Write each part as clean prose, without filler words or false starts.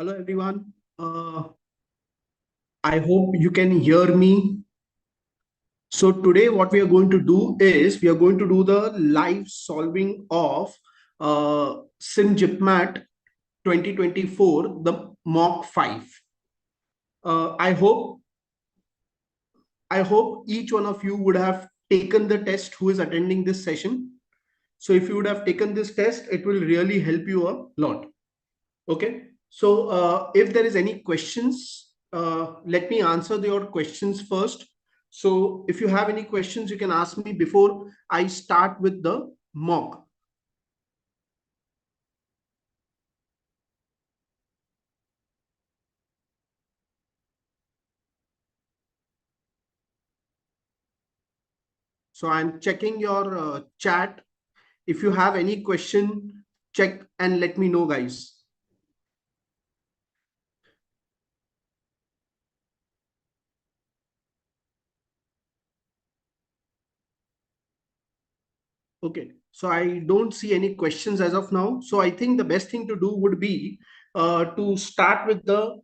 Hello everyone. I hope you can hear me. So today what we are going to do is we are going to do the live solving of SimJIPMAT 2024, the mock 5. Uh, I hope I hope each one of you would have taken the test who is attending this session. So if you would have taken this test, it will really help you a lot. Okay. So if there is any questions, let me answer your questions first. So if you have any questions, you can ask me before I start with the mock. So I'm checking your chat. If you have any question, check and let me know, guys. Okay, so I don't see any questions as of now. So I think the best thing to do would be to start with the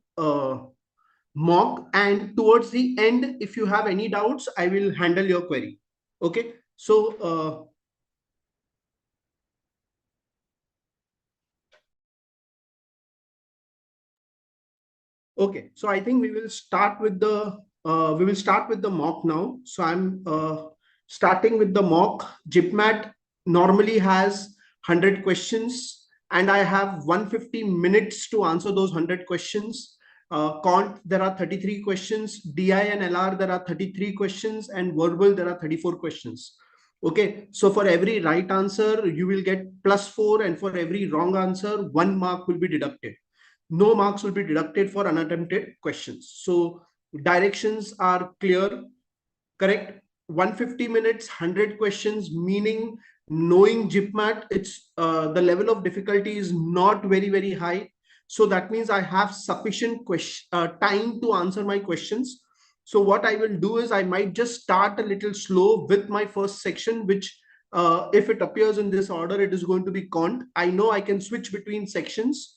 mock, and towards the end, if you have any doubts, I will handle your query. Okay, so okay, so I think we will start with the mock now. So I'm starting with the mock. JIPMAT normally has 100 questions, and I have 150 minutes to answer those 100 questions. Cont, there are 33 questions. DI and LR, there are 33 questions, and verbal, there are 34 questions. Okay, so for every right answer, you will get +4, and for every wrong answer, 1 mark will be deducted. No marks will be deducted for unattempted questions. So directions are clear, correct? 150 minutes, 100 questions, meaning knowing JIPMAT, it's the level of difficulty is not very high. So that means I have sufficient time to answer my questions. So what I will do is I might just start a little slow with my first section, which if it appears in this order, it is going to be Quant. I know I can switch between sections,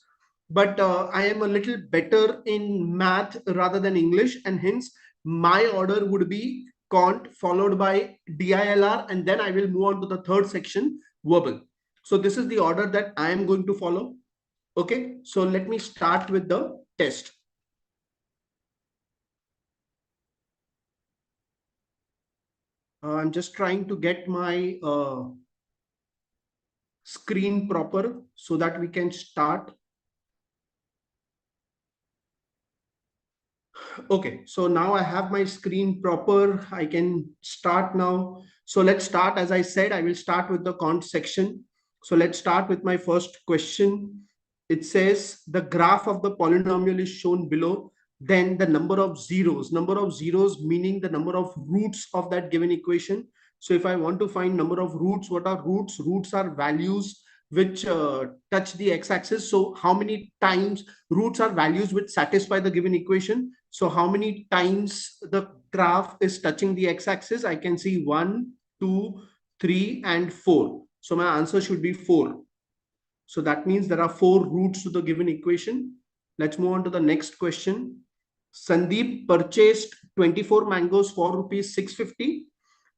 but I am a little better in math rather than English, and hence my order would be Quant followed by DILR, and then I will move on to the third section, verbal. So this is the order that I am going to follow. Okay, so let me start with the test. I'm just trying to get my screen proper so that we can start. Okay, so now I have my screen proper. I can start now. So let's start. As I said, I will start with the Quant section. So let's start with my first question. It says the graph of the polynomial is shown below. Then the number of zeros meaning the number of roots of that given equation. So if I want to find number of roots, what are roots? Roots are values which touch the x-axis. So how many times roots are values which satisfy the given equation. So how many times the graph is touching the x-axis? I can see 1, 2, 3, and 4. So my answer should be 4. So that means there are 4 roots to the given equation. Let's move on to the next question. Sandeep purchased 24 mangoes for rupees 650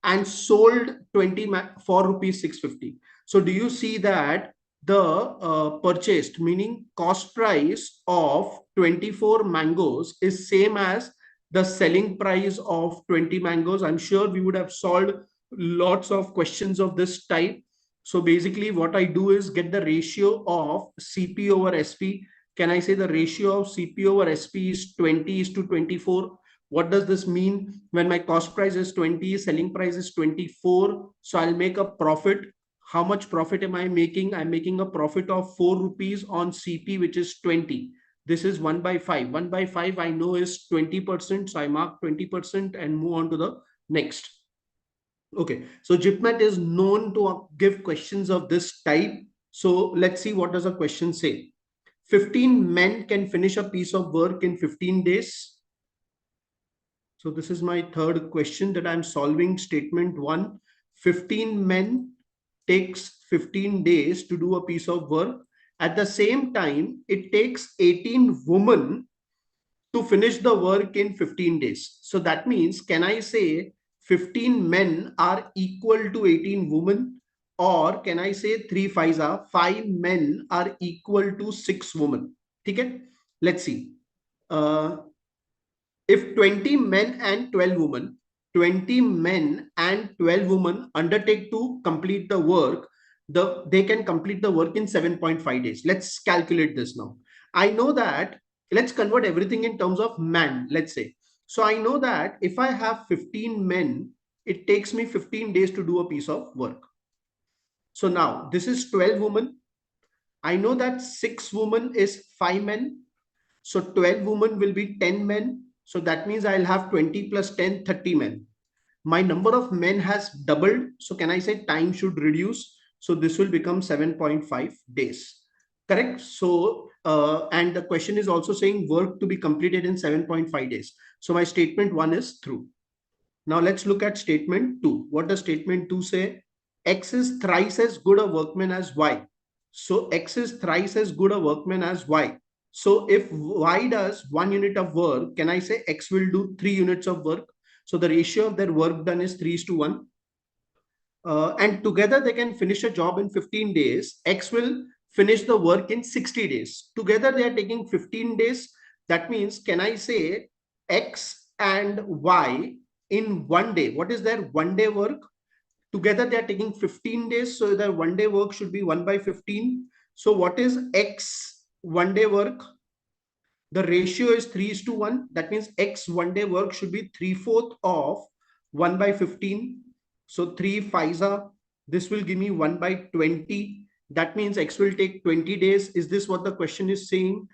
and sold 20 for rupees 650. So do you see that the purchased, meaning cost price of 24 mangoes is same as the selling price of 20 mangoes? I'm sure we would have solved lots of questions of this type. So basically what I do is get the ratio of CP over SP. Can I say the ratio of CP over SP is 20 is to 24? What does this mean? When my cost price is 20, selling price is 24. So I'll make a profit. How much profit am I making? I'm making a profit of 4 rupees on CP, which is 20. This is 1 by 5. 1 by 5 I know is 20%. So I mark 20% and move on to the next. Okay, so JIPMAT is known to give questions of this type. So let's see what does a question say. 15 men can finish a piece of work in 15 days. So this is my third question that I'm solving. Statement 1. 15 men takes 15 days to do a piece of work, At the same time, it takes 18 women to finish the work in 15 days. So that means, can I say 15 men are equal to 18 women? Or can I say 3 5s are 5 men are equal to 6 women? Okay, let's see. If 20 men and 12 women, 20 men and 12 women undertake to complete the work, they can complete the work in 7.5 days. Let's calculate this now. I know that, let's convert everything in terms of man, let's say. So I know that if I have 15 men, it takes me 15 days to do a piece of work. So now this is 12 women. I know that 6 women is 5 men. So 12 women will be 10 men. So that means I'll have 20 plus 10, 30 men. My number of men has doubled. So can I say time should reduce? So this will become 7.5 days. Correct? So, and the question is also saying work to be completed in 7.5 days. So my statement 1 is true. Now let's look at statement 2. What does statement 2 say? X is thrice as good a workman as Y. So X is thrice as good a workman as Y. So if Y does 1 unit of work, can I say X will do 3 units of work? So the ratio of their work done is 3:1. And together they can finish a job in 15 days. X will finish the work in 60 days. Together they are taking 15 days. That means, can I say X and Y in 1 day? What is their 1 day work? Together they are taking 15 days. So their 1 day work should be 1 by 15. So what is X 1 day work? The ratio is 3:1. That means X 1 day work should be 3/4 of 1 by 15. So 3 5s are, this will give me 1 by 20. That means X will take 20 days. Is this what the question is saying?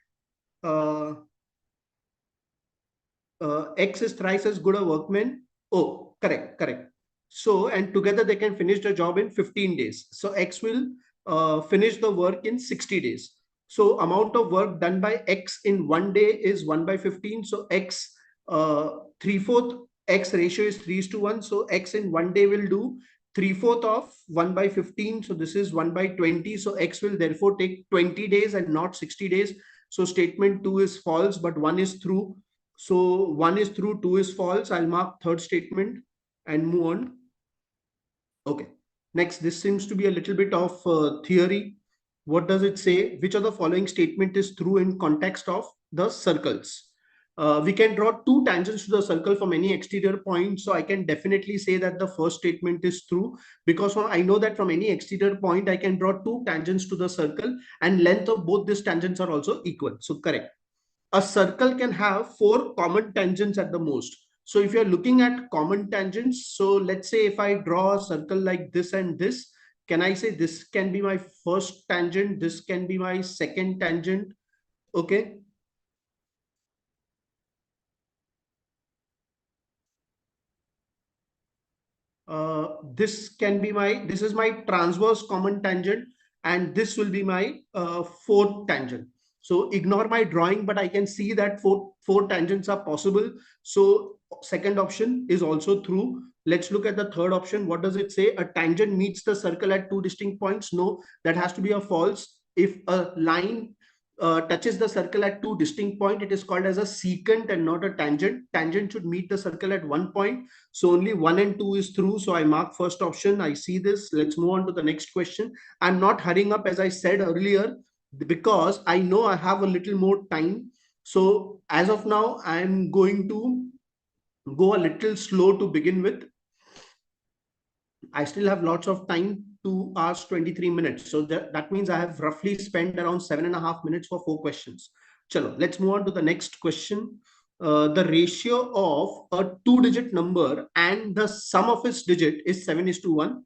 Uh, X is thrice as good a workman. Oh, correct, correct. So, and together they can finish the job in 15 days. So X will finish the work in 60 days. So amount of work done by X in 1 day is 1 by 15. So X 3/4, X ratio is 3:1. So X in 1 day will do 3/4 of 1 by 15. So this is 1 by 20. So X will therefore take 20 days and not 60 days. So statement 2 is false, but 1 is true. So 1 is true, 2 is false. I'll mark third statement and move on. Okay. Next, this seems to be a little bit of theory. What does it say? Which of the following statement is true in context of the circles? We can draw two tangents to the circle from any exterior point. So I can definitely say that the first statement is true, because I know that from any exterior point, I can draw two tangents to the circle and length of both these tangents are also equal. So correct. A circle can have 4 common tangents at the most. So if you're looking at common tangents, so let's say if I draw a circle like this and this, can I say this can be my first tangent, this can be my second tangent? Okay. This is my transverse common tangent, and this will be my fourth tangent. So ignore my drawing, but I can see that four tangents are possible. So second option is also true. Let's look at the third option. What does it say? A tangent meets the circle at two distinct points. No, that has to be a false. If a line touches the circle at two distinct points, it is called as a secant and not a tangent. Tangent should meet the circle at one point. So only 1 and 2 is true. So I mark first option. I see this. Let's move on to the next question. I'm not hurrying up, as I said earlier, because I know I have a little more time. So as of now, I'm going to go a little slow to begin with. I still have lots of time, 2 hours, 23 minutes. So that means I have roughly spent around 7.5 minutes for 4 questions. Chalo, let's move on to the next question. The ratio of a two-digit number and the sum of its digit is 7:1.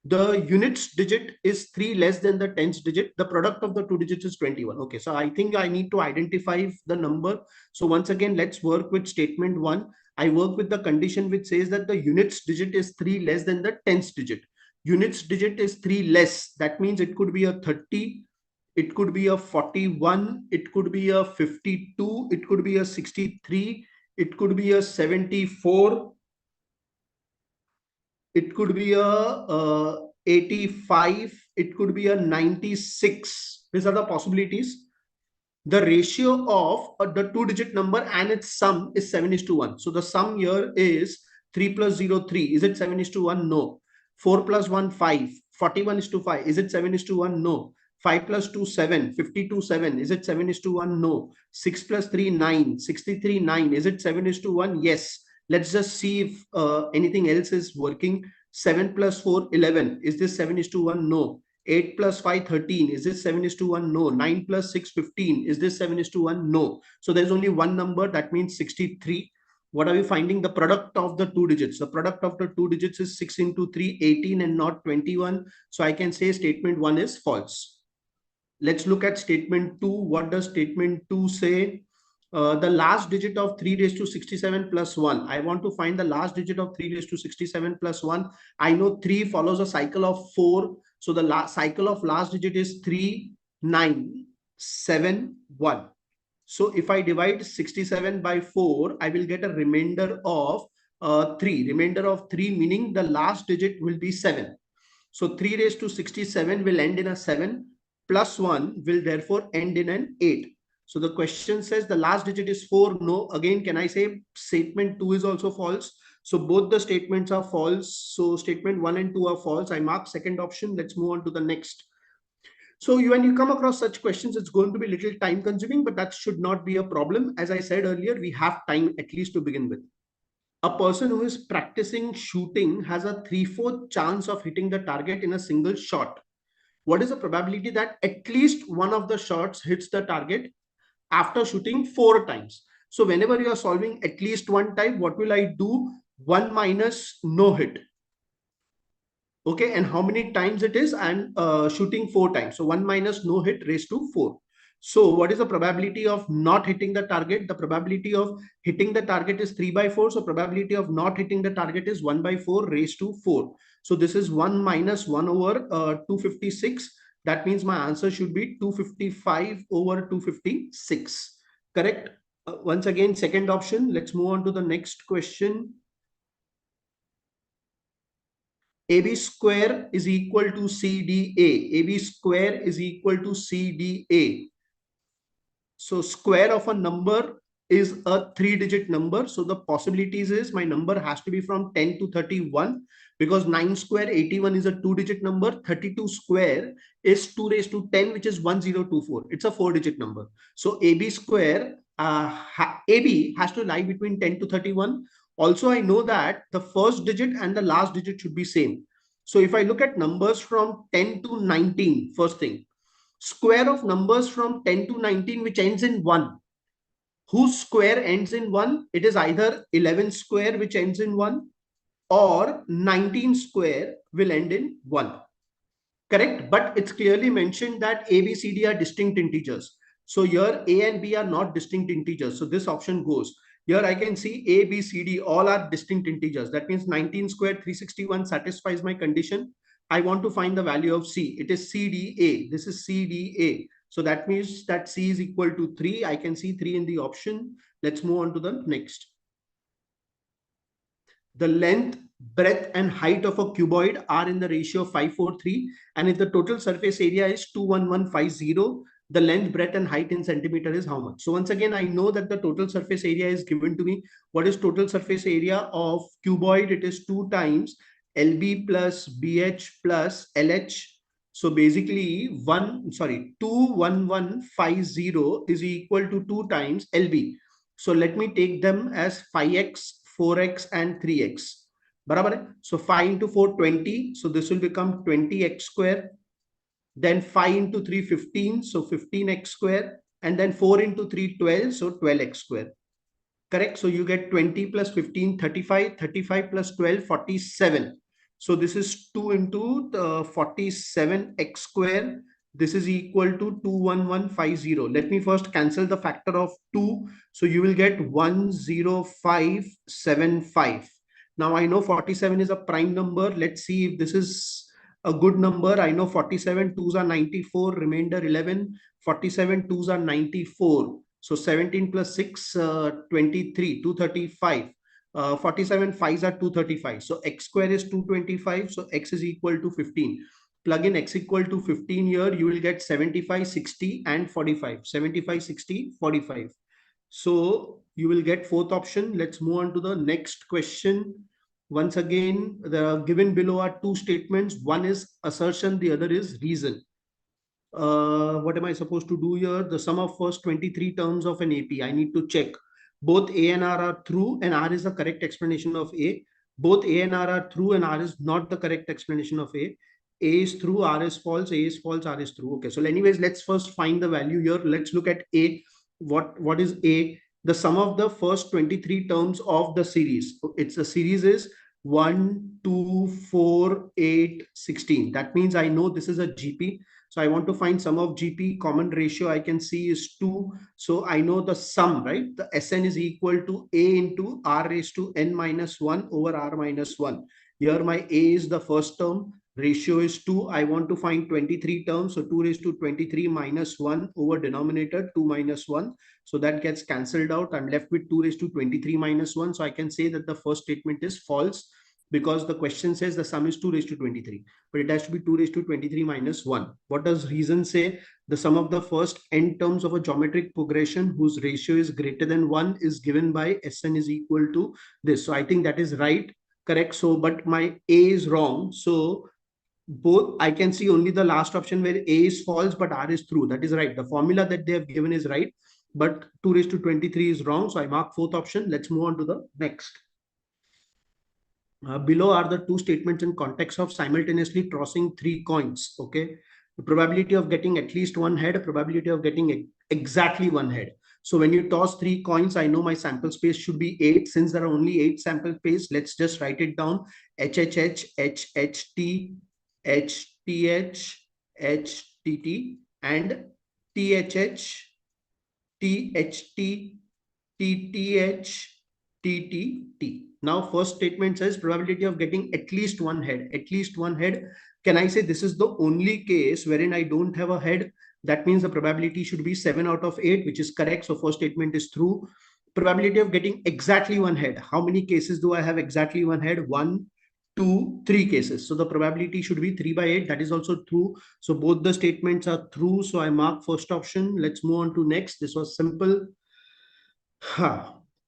The units digit is 3 less than the tens digit. The product of the two digits is 21. Okay, so I think I need to identify the number. So once again, let's work with statement 1. I work with the condition which says that the units digit is 3 less than the tens digit. Units digit is 3 less. That means it could be a 30, it could be a 41, it could be a 52, it could be a 63, it could be a 74, it could be a 85, it could be a 96. These are the possibilities. The ratio of the two-digit number and its sum is 7:1. So the sum here is 3 plus 0, 3. Is it 7:1? No. 4 plus 1, 5. 41:5. Is it 7:1? No. 5 plus 2, 7. 52, 7. Is it 7:1? No. 6 plus 3, 9. 63, 9. Is it 7:1? Yes. Let's just see if anything else is working. 7 plus 4, 11. Is this 7:1? No. 8 plus 5, 13. Is this 7:1? No. 9 plus 6, 15. Is this 7:1? No. So there's only one number, that means 63. What are we finding? The product of the two digits. The product of the two digits is 6 into 3, 18 and not 21. So I can say statement 1 is false. Let's look at statement 2. What does statement 2 say? The last digit of 3 raised to 67 plus 1. I want to find the last digit of 3 raised to 67 plus 1. I know 3 follows a cycle of 4. So the last cycle of last digit is 3, 9, 7, 1. So if I divide 67 by 4, I will get a remainder of 3. Remainder of 3 meaning the last digit will be 7. So 3 raised to 67 will end in a 7, plus 1 will therefore end in an 8. So the question says the last digit is 4. No. Again, can I say statement 2 is also false? So both the statements are false. So statement 1 and 2 are false. I mark second option. Let's move on to the next. So when you come across such questions, it's going to be a little time consuming, but that should not be a problem. As I said earlier, we have time at least to begin with. A person who is practicing shooting has a 3/4 chance of hitting the target in a single shot. What is the probability that at least one of the shots hits the target after shooting 4 times? So whenever you are solving at least one time, what will I do? 1 minus no hit. Okay, and how many times it is? And shooting 4 times. So 1 minus no hit raised to 4. So what is the probability of not hitting the target? The probability of hitting the target is 3 by 4. So probability of not hitting the target is 1 by 4 raised to 4. So this is 1 minus 1 over 256. That means my answer should be 255 over 256. Correct? Once again, second option. Let's move on to the next question. AB square is equal to CDA. AB square is equal to CDA. So square of a number is a 3-digit number. So the possibilities is my number has to be from 10 to 31 because 9 square 81 is a 2-digit number. 32 square is 2 raised to 10, which is 1024. It's a 4-digit number. So AB square, AB has to lie between 10 to 31. Also, I know that the first digit and the last digit should be same. So if I look at numbers from 10 to 19, first thing, square of numbers from 10 to 19 which ends in 1. Whose square ends in 1? It is either 11 square which ends in 1 or 19 square will end in 1. Correct? But it's clearly mentioned that A, B, C, D are distinct integers. So here A and B are not distinct integers. So this option goes. Here I can see A, B, C, D all are distinct integers. That means 19 square 361 satisfies my condition. I want to find the value of C. It is CDA. This is CDA. So that means that C is equal to 3. I can see 3 in the option. Let's move on to the next. The length, breadth and height of a cuboid are in the ratio of 5:4:3. And if the total surface area is 21150, the length, breadth and height in centimeter is how much? So once again, I know that the total surface area is given to me. What is total surface area of cuboid? It is 2 times LB plus BH plus LH. So basically 21150 is equal to 2 times LB. So let me take them as 5x, 4x and 3x. Barabar? So 5 into 4, 20. So this will become 20x square. Then 5 into 3, 15. So 15x square. And then 4 into 3, 12. So 12x square. Correct? So you get 20 plus 15, 35. 35 plus 12, 47. So this is 2 into 47x square. This is equal to 21150. Let me first cancel the factor of 2. So you will get 10575. Now I know 47 is a prime number. Let's see if this is a good number. I know 47 2s are 94, remainder 11. 47 2s are 94. So 17 plus 6, 23, 235. 47 5s are 235. So x square is 225. So x is equal to 15. plug in x equal to 15 here, you will get 75, 60 and 45. 75, 60, 45. So you will get fourth option. Let's move on to the next question. Once again, the given below are two statements. One is assertion, the other is reason. What am I supposed to do here? The sum of first 23 terms of an AP. I need to check both A and R are true and R is the correct explanation of A. Both A and R are true and R is not the correct explanation of A. A is true, R is false, A is false, R is true. Okay, so anyways, let's first find the value here. Let's look at A. What is A? The sum of the first 23 terms of the series. It's the series is 1, 2, 4, 8, 16. That means I know this is a GP. So I want to find sum of GP. Common ratio I can see is 2. So I know the sum, right? The Sn is equal to A into R raised to n minus 1 over R minus 1. Here my A is the first term. Ratio is 2. I want to find 23 terms. So 2 raised to 23 minus 1 over denominator 2 minus 1. So that gets cancelled out. I'm left with 2 raised to 23 minus 1. So I can say that the first statement is false because the question says the sum is 2 raised to 23, but it has to be 2 raised to 23 minus 1. What does reason say? The sum of the first n terms of a geometric progression whose ratio is greater than 1 is given by Sn is equal to this. So I think that is right, correct. So, but my A is wrong. So both I can see only the last option where A is false, but R is true. That is right. The formula that they have given is right, but 2 raised to 23 is wrong. So I mark fourth option. Let's move on to the next. Below are the two statements in context of simultaneously tossing three coins. Okay, the probability of getting at least one head, probability of getting exactly one head. So when you toss three coins, I know my sample space should be 8. Since there are only 8 sample space, let's just write it down. HHH, HHT, HTH, HTT, and THH, THT, TTH, TTT. Now, first statement says probability of getting at least one head. At least one head. Can I say this is the only case wherein I don't have a head? That means the probability should be 7 out of 8, which is correct. So first statement is true. Probability of getting exactly one head. How many cases do I have exactly one head? 1, 2, 3 cases. So the probability should be 3 by 8. That is also true. So both the statements are true. So I mark first option. Let's move on to next. This was simple.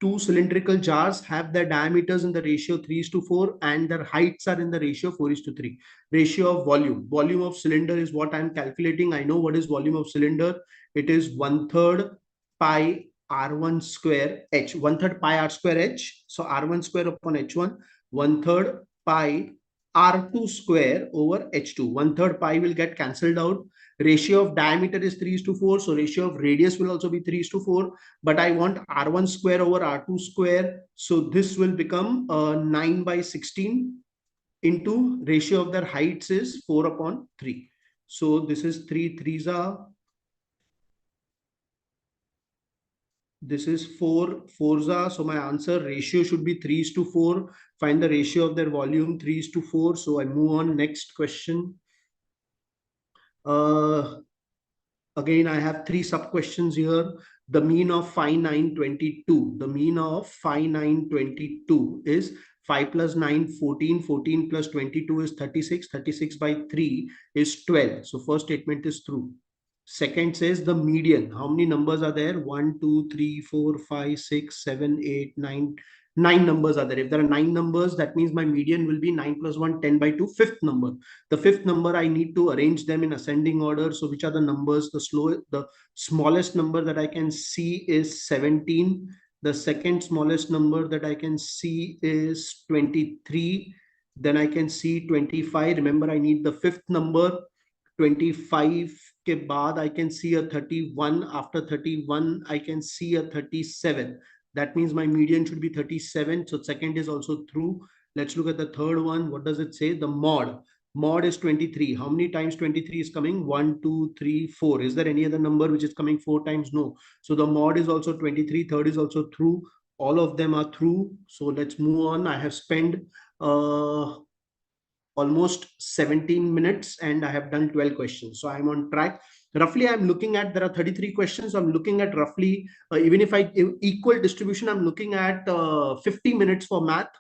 Two cylindrical jars have their diameters in the ratio 3:4 and their heights are in the ratio 4:3. Ratio of volume. Volume of cylinder is what I'm calculating. I know what is volume of cylinder. It is 1/3 pi R1 square H. 1/3 pi R square H. So R1 square upon H1. 1/3 pi R2 square over H2. 1/3 pi will get cancelled out. Ratio of diameter is 3:4. So ratio of radius will also be 3:4. But I want R1 square over R2 square. So this will become 9 by 16 into ratio of their heights is 4 upon 3. So this is 3 threes are. This is 4 fours are. So my answer ratio should be 3:4. Find the ratio of their volume 3:4. So I move on next question. Again, I have 3 sub questions here. The mean of 5, 9, 22. The mean of 5, 9, 22 is 5 plus 9, 14. 14 plus 22 is 36. 36 by 3 is 12. So first statement is true. Second says the median. How many numbers are there? 1, 2, 3, 4, 5, 6, 7, 8, 9. 9 numbers are there. If there are 9 numbers, that means my median will be 9 plus 1, 10 by 2, fifth number. The fifth number, I need to arrange them in ascending order. So which are the numbers? The smallest number that I can see is 17. The second smallest number that I can see is 23. Then I can see 25. Remember, I need the fifth number. 25 के बाद I can see a 31. After 31, I can see a 37. That means my median should be 37. So second is also true. Let's look at the third one. What does it say? The mod. Mod is 23. How many times 23 is coming? 1, 2, 3, 4. Is there any other number which is coming 4 times? No. So the mod is also 23. Third is also true. All of them are true. So let's move on. I have spent almost 17 minutes and I have done 12 questions. So I'm on track. Roughly, I'm looking at, there are 33 questions. I'm looking at roughly, even if I equal distribution, I'm looking at 50 minutes for math.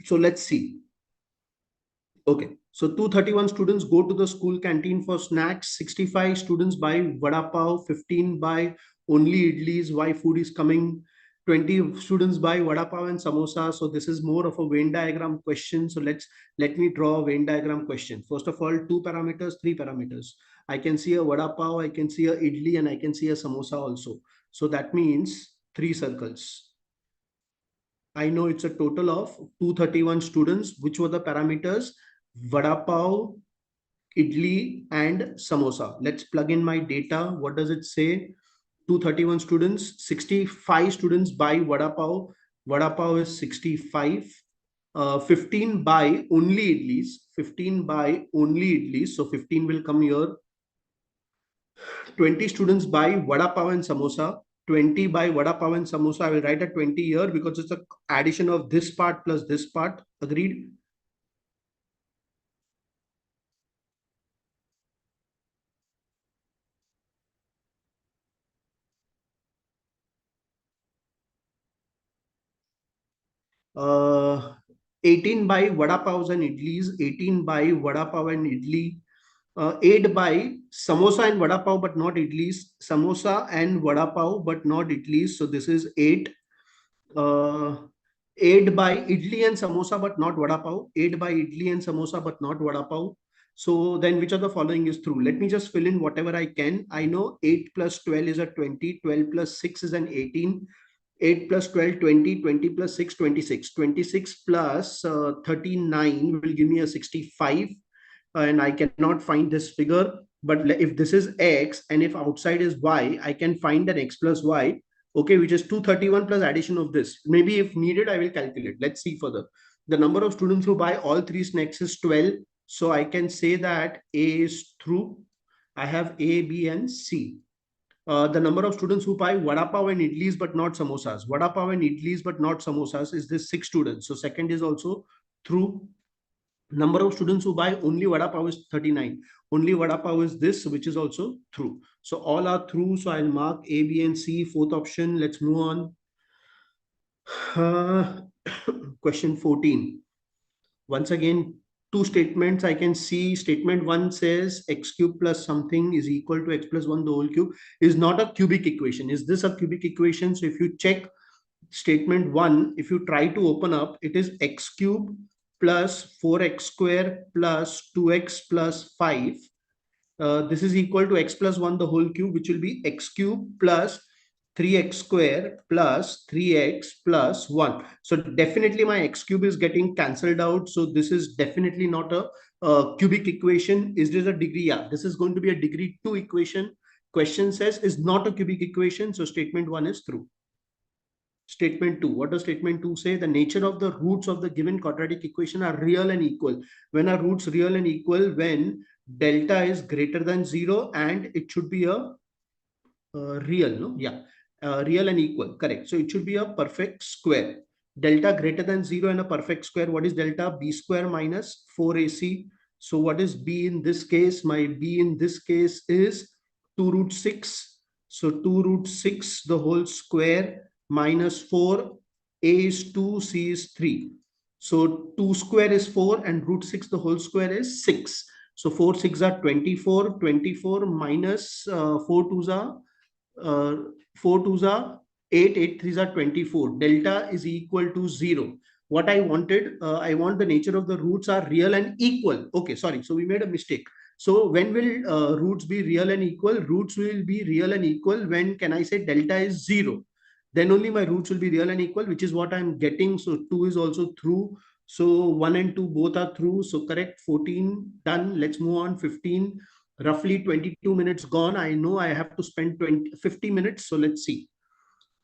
So let's see. Okay. So 231 students go to the school canteen for snacks, 65 students buy vada pav, 15 buy only idlis, why food is coming, 20 students buy vada pav and samosa. So this is more of a Venn diagram question. So let me draw a Venn diagram question. First of all, two parameters, three parameters. I can see a vada pav, I can see a idli, and I can see a samosa also. So that means three circles. I know it's a total of 231 students. Which were the parameters? Vada pav, idli, and samosa. Let's plug in my data. What does it say? 231 students, 65 students buy vada pav. Vada pav is 65. 15 buy only idlis. 15 buy only idlis. So 15 will come here. 20 students buy vada pav and samosa. 20 buy vada pav and samosa. I will write a 20 here because it's a addition of this part plus this part. Agreed? Uh, 18 by vada pavs and idlis, 18 by vada pav and idli, 8 by samosa and vada pav but not idlis, samosa and vada pav but not idlis. So this is 8. Uh, 8 by idli and samosa but not vada pav, 8 by idli and samosa but not vada pav. So then which of the following is true? Let me just fill in whatever I can. I know 8 plus 12 is a 20, 12 plus 6 is an 18, 8 plus 12, 20, 20 plus 6, 26. 26 plus 39 will give me a 65. And I cannot find this figure. But if this is x and if outside is y, I can find an x plus y, okay, which is 231 plus addition of this. Maybe if needed, I will calculate. Let's see further. The number of students who buy all three snacks is 12. So I can say that A is true. I have A, B, and C. The number of students who buy vada pav and idlis but not samosas. Vada pav and idlis but not samosas is this 6 students. So second is also true. Number of students who buy only vada pav is 39. Only vada pav is this, which is also true. So all are true. So I'll mark A, B, and C. Fourth option. Let's move on. Uh, question 14. Once again, two statements I can see. Statement 1 says x cube plus something is equal to x plus 1 the whole cube is not a cubic equation. Is this a cubic equation? So if you check statement 1, if you try to open up, it is x cube plus 4x square plus 2x plus 5. This is equal to x plus 1 the whole cube, which will be x cube plus 3x square plus 3x plus 1. So definitely my x cube is getting cancelled out. So this is definitely not a cubic equation. Is this a degree? Yeah, this is going to be a degree 2 equation. Question says is not a cubic equation. So statement 1 is true. Statement 2. What does statement 2 say? The nature of the roots of the given quadratic equation are real and equal. When are roots real and equal? When delta is greater than 0 and it should be a real, no? Yeah, real and equal, correct. So it should be a perfect square. Delta greater than 0 and a perfect square. What is delta? B square minus 4ac. So what is b in this case? My b in this case is 2 root 6. So 2 root 6 the whole square minus 4. A is 2, c is 3. So 2 square is 4 and root 6 the whole square is 6. So 4 6 are 24. 24 minus 4 2s are 4 twos are 8, 8 threes are 24. Delta is equal to 0. What I wanted, I want the nature of the roots are real and equal. Okay, sorry. So we made a mistake. So when will roots be real and equal? Roots will be real and equal when can I say delta is 0. Then only my roots will be real and equal, which is what I'm getting. So 2 is also true. So 1 and 2 both are true. So correct, 14 done. Let's move on. 15. Roughly 22 minutes gone. I know I have to spend 50 minutes. So let's see.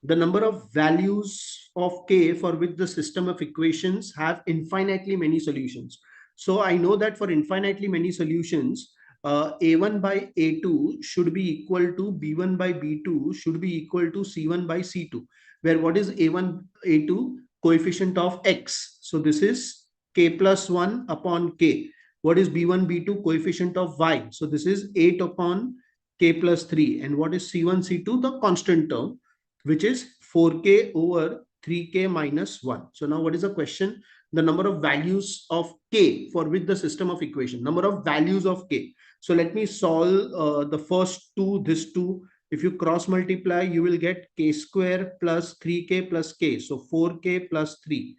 The number of values of k for which the system of equations have infinitely many solutions. So I know that for infinitely many solutions, a1 by a2 should be equal to b1 by b2 should be equal to c1 by c2, where what is a1 a2? Coefficient of x. So this is k plus 1 upon k. What is b1 b2? Coefficient of y. So this is 8 upon k plus 3. And what is c1 c2? The constant term, which is 4k over 3k minus 1. So now what is the question? the number of values of k for which the system of equation, number of values of k. So let me solve the first two, this two. If you cross multiply, you will get k square plus 3k plus k. So 4k plus 3.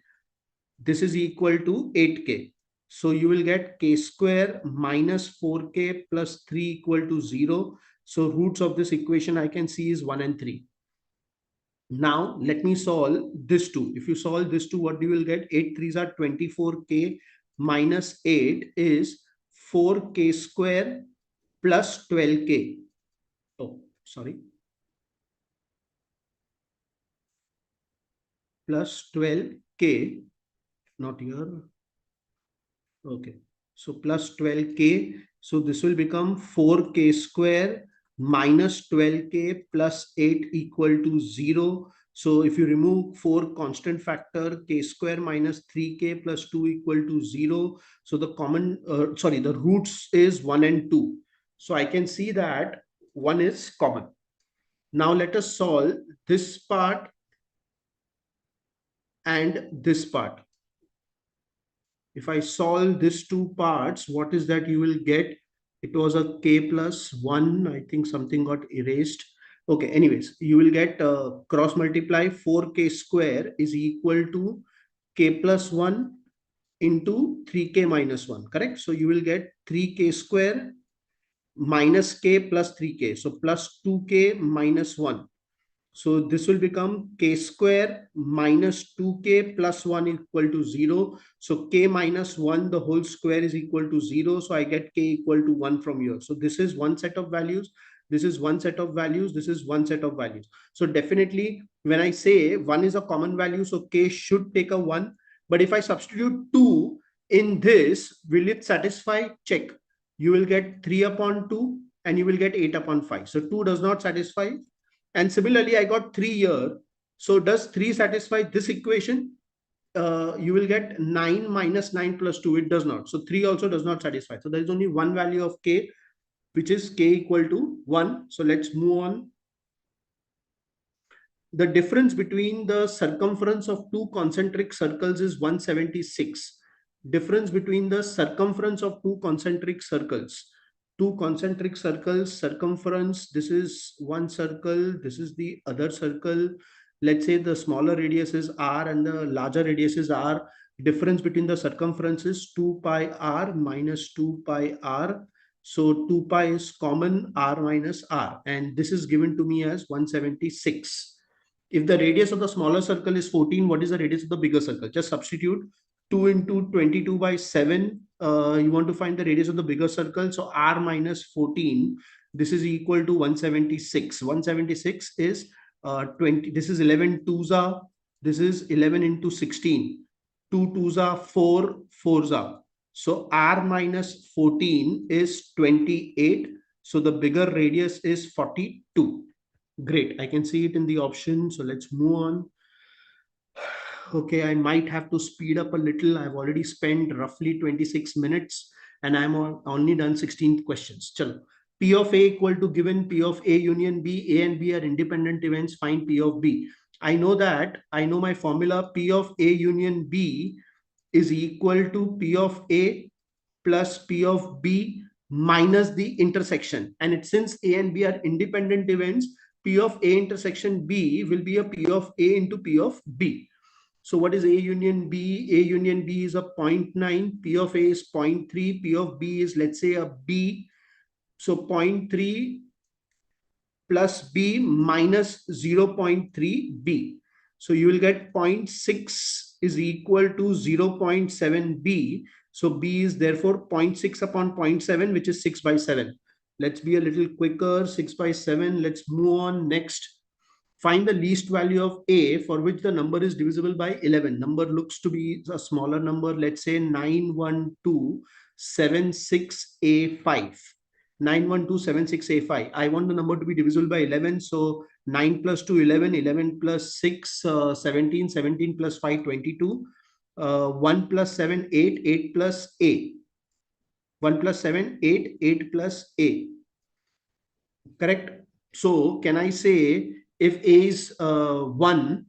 This is equal to 8k. So you will get k square minus 4k plus 3 equal to 0. So roots of this equation I can see is 1 and 3. Now let me solve this two. If you solve this two, what you will get? 8 threes are 24k minus 8 is 4k square plus 12k. Oh, sorry. Plus 12k, not here. Okay. So plus 12k. So this will become 4k square minus 12k plus 8 equal to 0. So if you remove 4 constant factor, k square minus 3k plus 2 equal to 0. So the the roots is 1 and 2. So I can see that 1 is common. Now let us solve this part and this part. If I solve these two parts, what is that you will get? It was a k plus 1. I think something got erased. Okay, anyways, you will get cross multiply 4k square is equal to k plus 1 into 3k minus 1, correct? So you will get 3k square minus k plus 3k. So plus 2k minus 1. So this will become k square minus 2k plus 1 equal to 0. So k minus 1, the whole square is equal to 0. So I get k equal to 1 from here. So this is one set of values. This is one set of values. This is one set of values. So definitely when I say 1 is a common value, so k should take a 1. But if I substitute 2 in this, will it satisfy? Check. You will get 3 upon 2 and you will get 8 upon 5. So 2 does not satisfy. And similarly, I got 3 here. So does 3 satisfy this equation? You will get 9 minus 9 plus 2. It does not. So 3 also does not satisfy. So there is only one value of k, which is k equal to 1. So let's move on. The difference between the circumference of two concentric circles is 176. Difference between the circumference of two concentric circles. Two concentric circles, circumference, this is one circle, this is the other circle. Let's say the smaller radius is r and the larger radius is r. Difference between the circumference is 2 pi r minus 2 pi r. So 2 pi is common, r minus r, and this is given to me as 176. If the radius of the smaller circle is 14, what is the radius of the bigger circle? Just substitute 2 into 22 by 7. You want to find the radius of the bigger circle. So r minus 14, this is equal to 176. 176 is 20. This is 11 twos are. This is 11 into 16. 2 twos are 4, 4s are. So r minus 14 is 28. So the bigger radius is 42. Great. I can see it in the option. So let's move on. Okay, I might have to speed up a little. I've already spent roughly 26 minutes and I'm only done 16 questions. Chalo. P of A equal to given P of A union B. A and B are independent events. Find P of B. I know that. I know my formula. P of A union B is equal to P of A plus P of B minus the intersection. And since A and B are independent events, P of A intersection B will be a P of A into P of B. So what is A union B? A union B is a 0.9, P of A is 0.3, P of B is, let's say, a B. So 0.3 plus B minus 0.3 B. So you will get 0.6 is equal to 0.7 B. So B is therefore 0.6 upon 0.7, which is 6 by 7. Let's be a little quicker. 6 by 7. Let's move on. Next. Find the least value of A for which the number is divisible by 11. Number looks to be a smaller number. Let's say 91276A5. 91276A5. I want the number to be divisible by 11. So 9 plus 2, 11. 11 plus 6, 17. 17 plus 5, 22. 1 plus 7, 8. 8 plus A. 1 plus 7, 8. 8 plus A. Correct? So can I say if A is 1,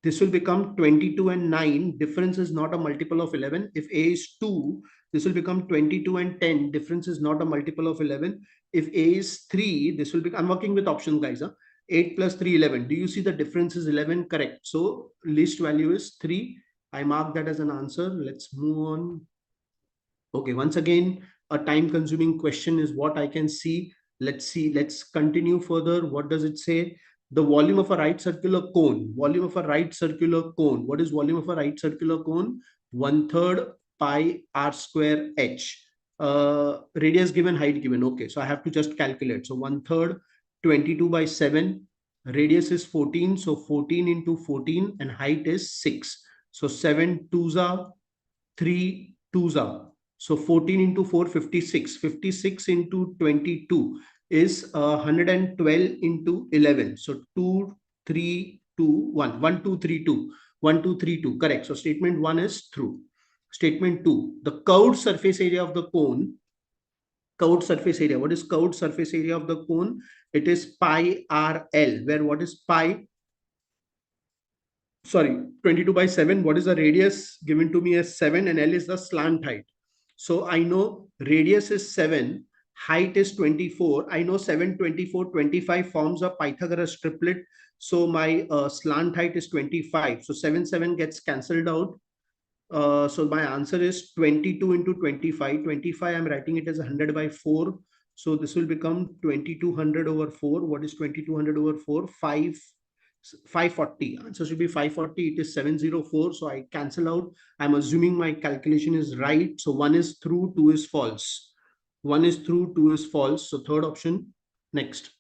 this will become 22 and 9. Difference is not a multiple of 11. If A is 2, this will become 22 and 10. Difference is not a multiple of 11. If A is 3, this will be, I'm working with options, guys. 8 plus 3, 11. Do you see the difference is 11? Correct. So least value is 3. I mark that as an answer. Let's move on. Okay, once again, a time consuming question is what I can see. Let's see, let's continue further. What does it say? The volume of a right circular cone. Volume of a right circular cone. What is volume of a right circular cone? 1/3 pi r square h. Radius given, height given. Okay, so I have to just calculate. So 1/3, 22 by 7. Radius is 14. So 14 into 14 and height is 6. So 7 twos are 3 twos are. So 14 into 4, 56. 56 into 22 is 112 into 11. So 2, 3, 2, 1. 1, 2, 3, 2. 1, 2, 3, 2. Correct. So statement 1 is true. Statement 2. The curved surface area of the cone. Curved surface area. What is curved surface area of the cone? It is pi RL. Where what is pi? Sorry, 22 by 7. What is the radius given to me as 7 and L is the slant height. So I know radius is 7, height is 24. I know 7, 24, 25 forms a Pythagoras triplet. So my slant height is 25. So 7, 7 gets cancelled out. So my answer is 22 into 25. 25, I'm writing it as 100 by 4. So this will become 2200 over 4. What is 2200 over 4? 540. Answer should be 540. It is 704. So I cancel out. I'm assuming my calculation is right. So 1 is true, 2 is false. 1 is true, 2 is false. So third option. Next.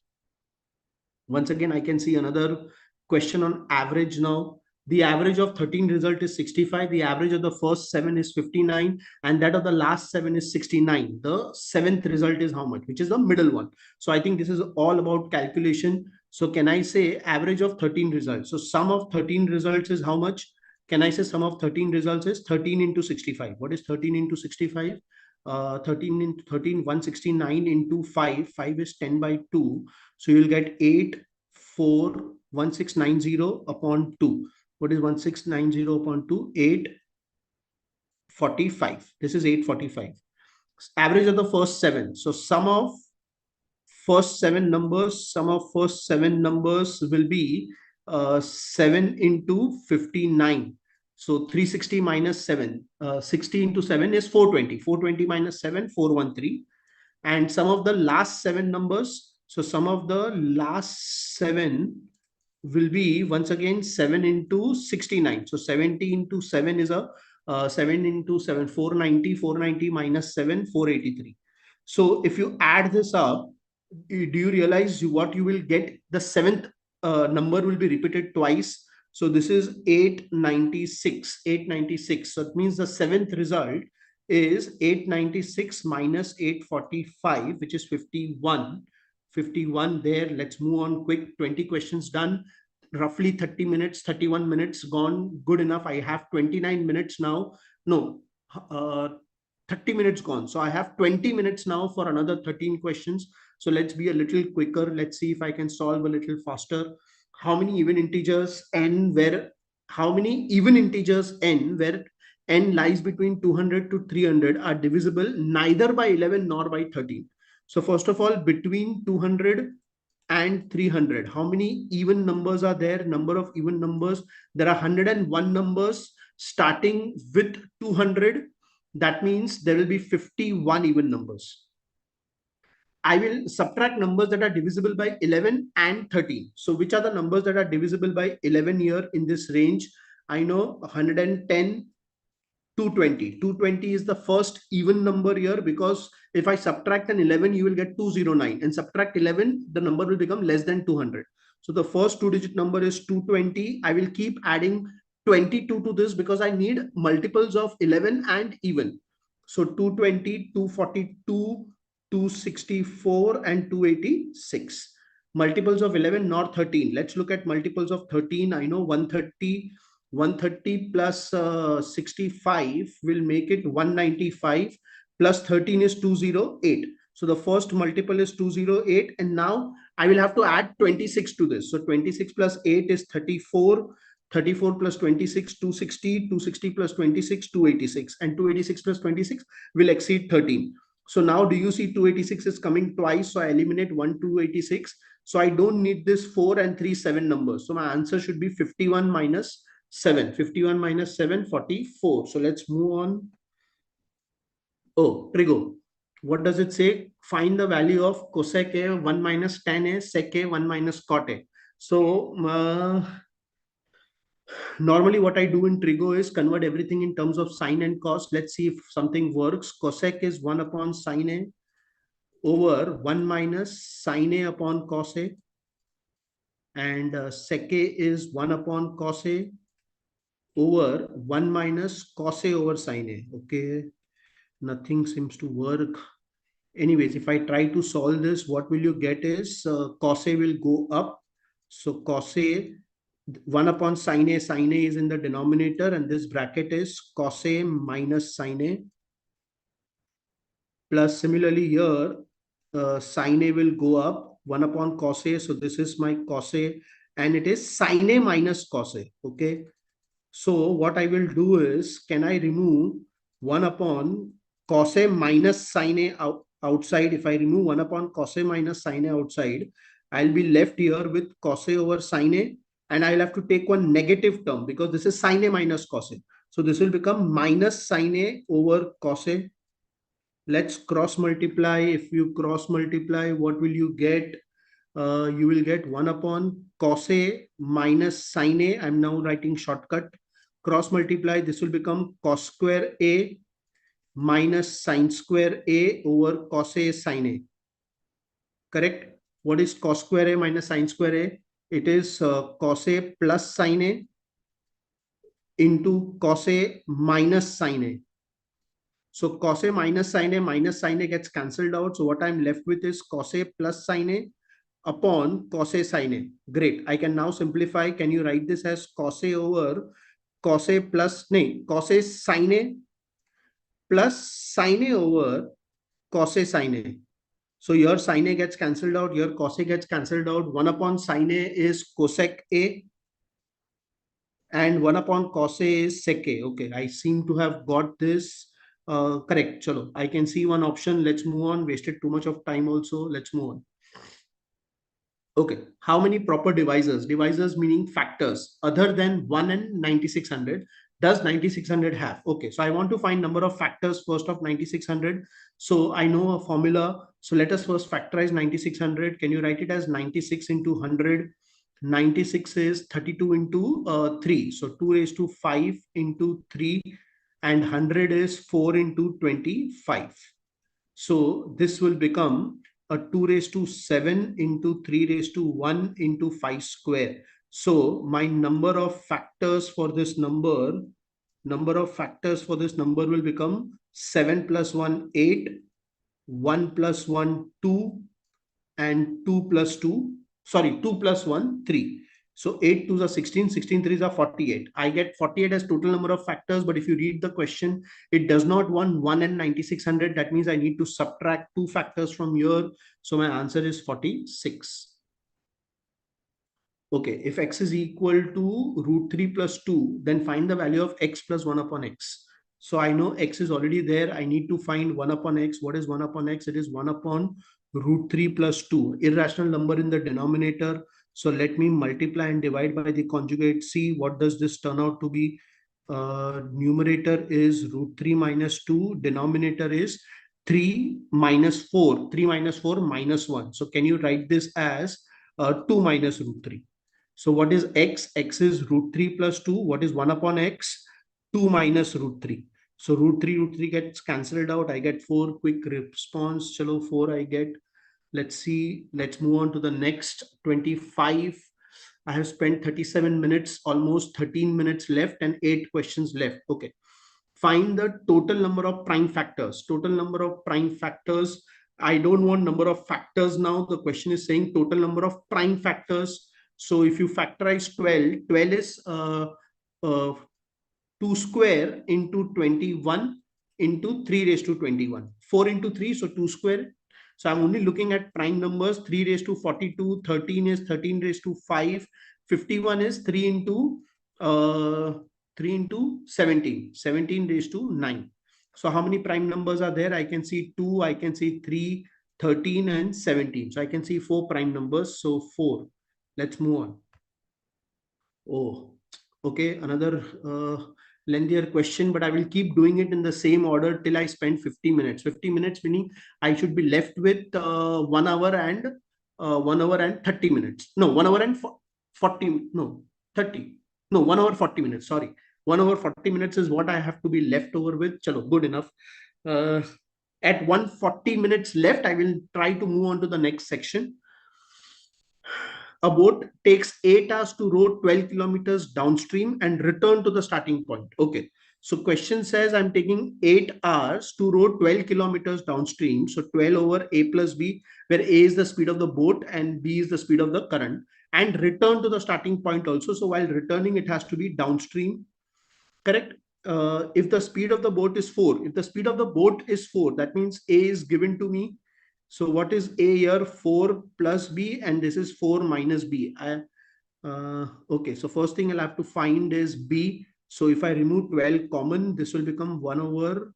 Once again, I can see another question on average now. The average of 13 result is 65. The average of the first 7 is 59. And that of the last 7 is 69. The 7th result is how much? Which is the middle one. So I think this is all about calculation. So can I say average of 13 results? So sum of 13 results is how much? Can I say sum of 13 results is 13 into 65? What is 13 into 65? 13 into 13, 169 into 5. 5 is 10 by 2. So you will get 8, 4, 1690 upon 2. What is 1690 upon 2? 845. This is 845. Average of the first 7. So sum of first 7 numbers, will be 7 into 59. So 360 minus 7. 60 into 7 is 420. 420 minus 7, 413. And sum of the last 7 numbers. So sum of the last 7 will be once again 7 into 69. So 70 into 7 is a 7 into 7, 490. 490 minus 7, 483. So if you add this up, do you realize what you will get? The 7th number will be repeated twice. So this is 896. 896. So it means the 7th result is 896 minus 845, which is 51. 51 there. Let's move on quick. 20 questions done. Roughly 30 minutes, 31 minutes gone. Good enough. I have 29 minutes now. No, 30 minutes gone. So I have 20 minutes now for another 13 questions. So let's be a little quicker. Let's see if I can solve a little faster. How many even integers n where n lies between 200 to 300 are divisible neither by 11 nor by 13. So first of all, between 200 and 300, how many even numbers are there? Number of even numbers. There are 101 numbers starting with 200. That means there will be 51 even numbers. I will subtract numbers that are divisible by 11 and 13. So which are the numbers that are divisible by 11 here in this range? I know 110, 220. 220 is the first even number here, because if I subtract an 11, you will get 209, and subtract 11, the number will become less than 200. So the first 2-digit number is 220. I will keep adding 22 to this because I need multiples of 11 and even. So 220, 242, 264 and 286. Multiples of 11, not 13. Let's look at multiples of 13. I know 130. 130 plus 65 will make it 195, plus 13 is 208. So the first multiple is 208, and now I will have to add 26 to this. So 26 plus 8 is 34. 34 plus 26, 260, 260 plus 26, 286, and 286 plus 26 will exceed 13. So now do you see 286 is coming twice? So I eliminate 1, 286. So I don't need this 4 and 3, 7 numbers. So my answer should be 51 minus 7. 51 minus 7, 44. So let's move on. Oh, Trigo. What does it say? Find the value of cosec A, 1 minus tan A, sec A, 1 minus cot A. So normally what I do in Trigo is convert everything in terms of sine and cos. Let's see if something works. Cosec is 1 upon sine A over 1 minus sine A upon cos A. And sec A is 1 upon cos A over 1 minus cos A over sine A. Okay, nothing seems to work. Anyways, if I try to solve this, what will you get is cos A will go up. So cos A, 1 upon sine A is in the denominator, and this bracket is cos A minus sine A. Plus similarly here, sine A will go up, 1 upon cos A. So this is my cos A, and it is sine A minus cos A. Okay. So what I will do is, can I remove 1 upon cos A minus sine A outside? If I remove 1 upon cos A minus sine A outside, I'll be left here with cos A over sine A, and I'll have to take one negative term because this is sine A minus cos A. So this will become minus sine A over cos A. Let's cross multiply. If you cross multiply, what will you get? You will get 1 upon cos A minus sine A. I'm now writing shortcut. Cross multiply, this will become cos square A minus sine square A over cos A sine A. Correct? What is cos square A minus sine square A? It is cos A plus sine A into cos A minus sine A. So cos A minus sine A gets cancelled out. So what I'm left with is cos A plus sine A upon cos A sine A. Great. I can now simplify. Can you write this as cos A over cos A plus, no, cos A sine A plus sine A over cos A sine A. So your sine A gets cancelled out, your cos A gets cancelled out. 1 upon sine A is cosec A and 1 upon cos A is sec A. Okay, I seem to have got this correct. Chalo, I can see one option. Let's move on. Wasted too much of time also. Let's move on. Okay, how many proper divisors? Divisors meaning factors other than 1 and 9600 does 9600 have? Okay, so I want to find number of factors first of 9600. So I know a formula. So let us first factorize 9600. Can you write it as 96 into 100? 96 is 32 into 3. So 2 raised to 5 into 3, and 100 is 4 into 25. So this will become a 2 raised to 7 into 3 raised to 1 into 5 square. So my number of factors for this number will become 7 plus 1, 8, 1 plus 1, 2, and 2 plus 2, sorry, 2 plus 1, 3. So 8 2s are 16, 16 3s are 48. I get 48 as total number of factors, but if you read the question, it does not want 1 and 9600. That means I need to subtract 2 factors from here. So my answer is 46. Okay, if x is equal to root 3 plus 2, then find the value of x plus 1 upon x. So I know x is already there. I need to find 1 upon x. What is 1 upon x? It is 1 upon root 3 plus 2. Irrational number in the denominator. So let me multiply and divide by the conjugate. See, what does this turn out to be? Numerator is root 3 minus 2. Denominator is 3 minus 4. 3 minus 4 minus 1. So can you write this as 2 minus root 3? So what is x? X is root 3 plus 2. What is 1 upon x? 2 minus root 3. So root 3 gets cancelled out. I get 4. Quick response. Chalo, 4 I get. Let's see. Let's move on to the next 25. I have spent 37 minutes, almost 13 minutes left and 8 questions left. Okay. Find the total number of prime factors. Total number of prime factors. I don't want number of factors now. The question is saying total number of prime factors. So if you factorize 12, 12 is 2 square into 21 into 3 raised to 21. 4 into 3, so 2 square. So I'm only looking at prime numbers. 3 raised to 42, 13 is 13 raised to 5, 51 is 3 into 3 into 17, 17 raised to 9. So how many prime numbers are there? I can see 2, I can see 3, 13 and 17. So I can see 4 prime numbers. So 4. Let's move on. Oh, okay. Another lengthier question, but I will keep doing it in the same order till I spend 50 minutes. 50 minutes meaning I should be left with 1 hour and 1 hour and 30 minutes. No, 1 hour and 40. No, 30. No, 1 hour 40 minutes. Sorry. 1 hour 40 minutes is what I have to be left over with. Chalo, good enough. Uh, at 140 minutes left, I will try to move on to the next section. A boat takes 8 hours to row 12 kilometers downstream and return to the starting point. Okay. So question says I'm taking 8 hours to row 12 kilometers downstream. So 12 over A plus B, where A is the speed of the boat and B is the speed of the current, and return to the starting point also. So while returning, it has to be downstream. Correct. If the speed of the boat is 4, if the speed of the boat is 4, that means A is given to me. So what is A here? 4 plus B, and this is 4 minus B. Okay, so first thing I'll have to find is B. So if I remove 12 common, this will become 1 over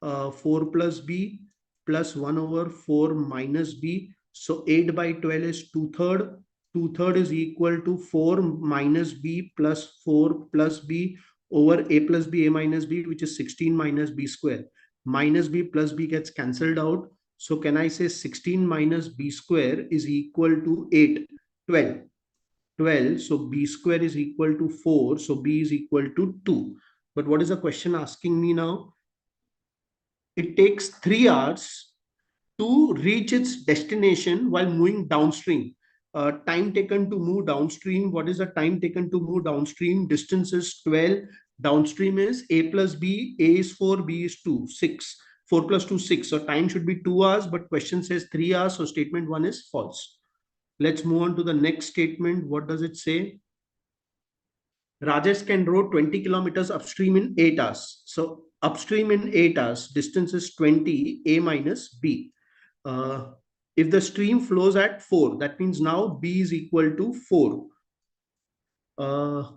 4 plus B plus 1 over 4 minus B. So 8 by 12 is 2/3. 2/3 is equal to 4 minus B plus 4 plus B over A plus B, A minus B, which is 16 minus B square. Minus B plus B gets cancelled out. So can I say 16 minus B square is equal to 8? 12. 12. So B square is equal to 4. So B is equal to 2. But what is the question asking me now? It takes 3 hours to reach its destination while moving downstream. Time taken to move downstream. What is the time taken to move downstream? Distance is 12. Downstream is A plus B. A is 4, B is 2, 6. 4 plus 2, 6. So time should be 2 hours, but question says 3 hours. So statement 1 is false. Let's move on to the next statement. What does it say? Rajesh can row 20 kilometers upstream in 8 hours. So upstream in 8 hours, distance is 20, A minus B. Uh, if the stream flows at 4, that means now B is equal to 4.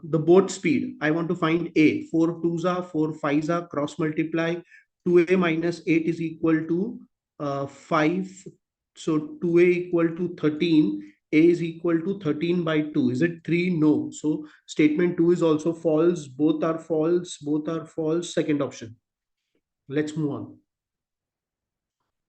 The boat speed, I want to find A. 4 twos are 4 fives are cross multiply. 2A minus 8 is equal to 5. So 2A equal to 13. A is equal to 13 by 2. Is it 3? No. So statement 2 is also false. Both are false. Both are false. Second option. Let's move on.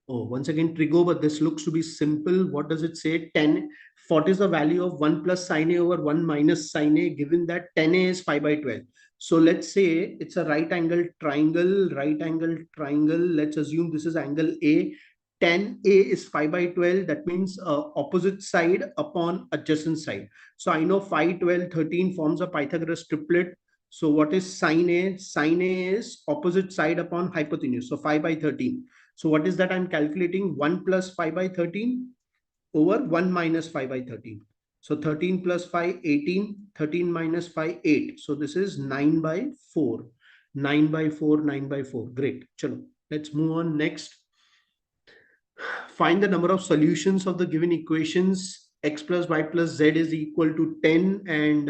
Oh, once again, Trigo, but this looks to be simple. What does it say? 10. What is the value of 1 plus sine A over 1 minus sine A, given that 10A is 5 by 12? So let's say it's a right angle triangle, right angle triangle. Let's assume this is angle A. 10A is 5 by 12. That means opposite side upon adjacent side. So I know 5, 12, 13 forms a Pythagoras triplet. So what is sine A? Sine A is opposite side upon hypotenuse. So 5 by 13. So what is that I'm calculating? 1 plus 5 by 13 over 1 minus 5 by 13. So 13 plus 5, 18. 13 minus 5, 8. So this is 9 by 4. 9 by 4, 9 by 4. Great. Chalo. Let's move on next. Find the number of solutions of the given equations. X plus y plus z is equal to 10, and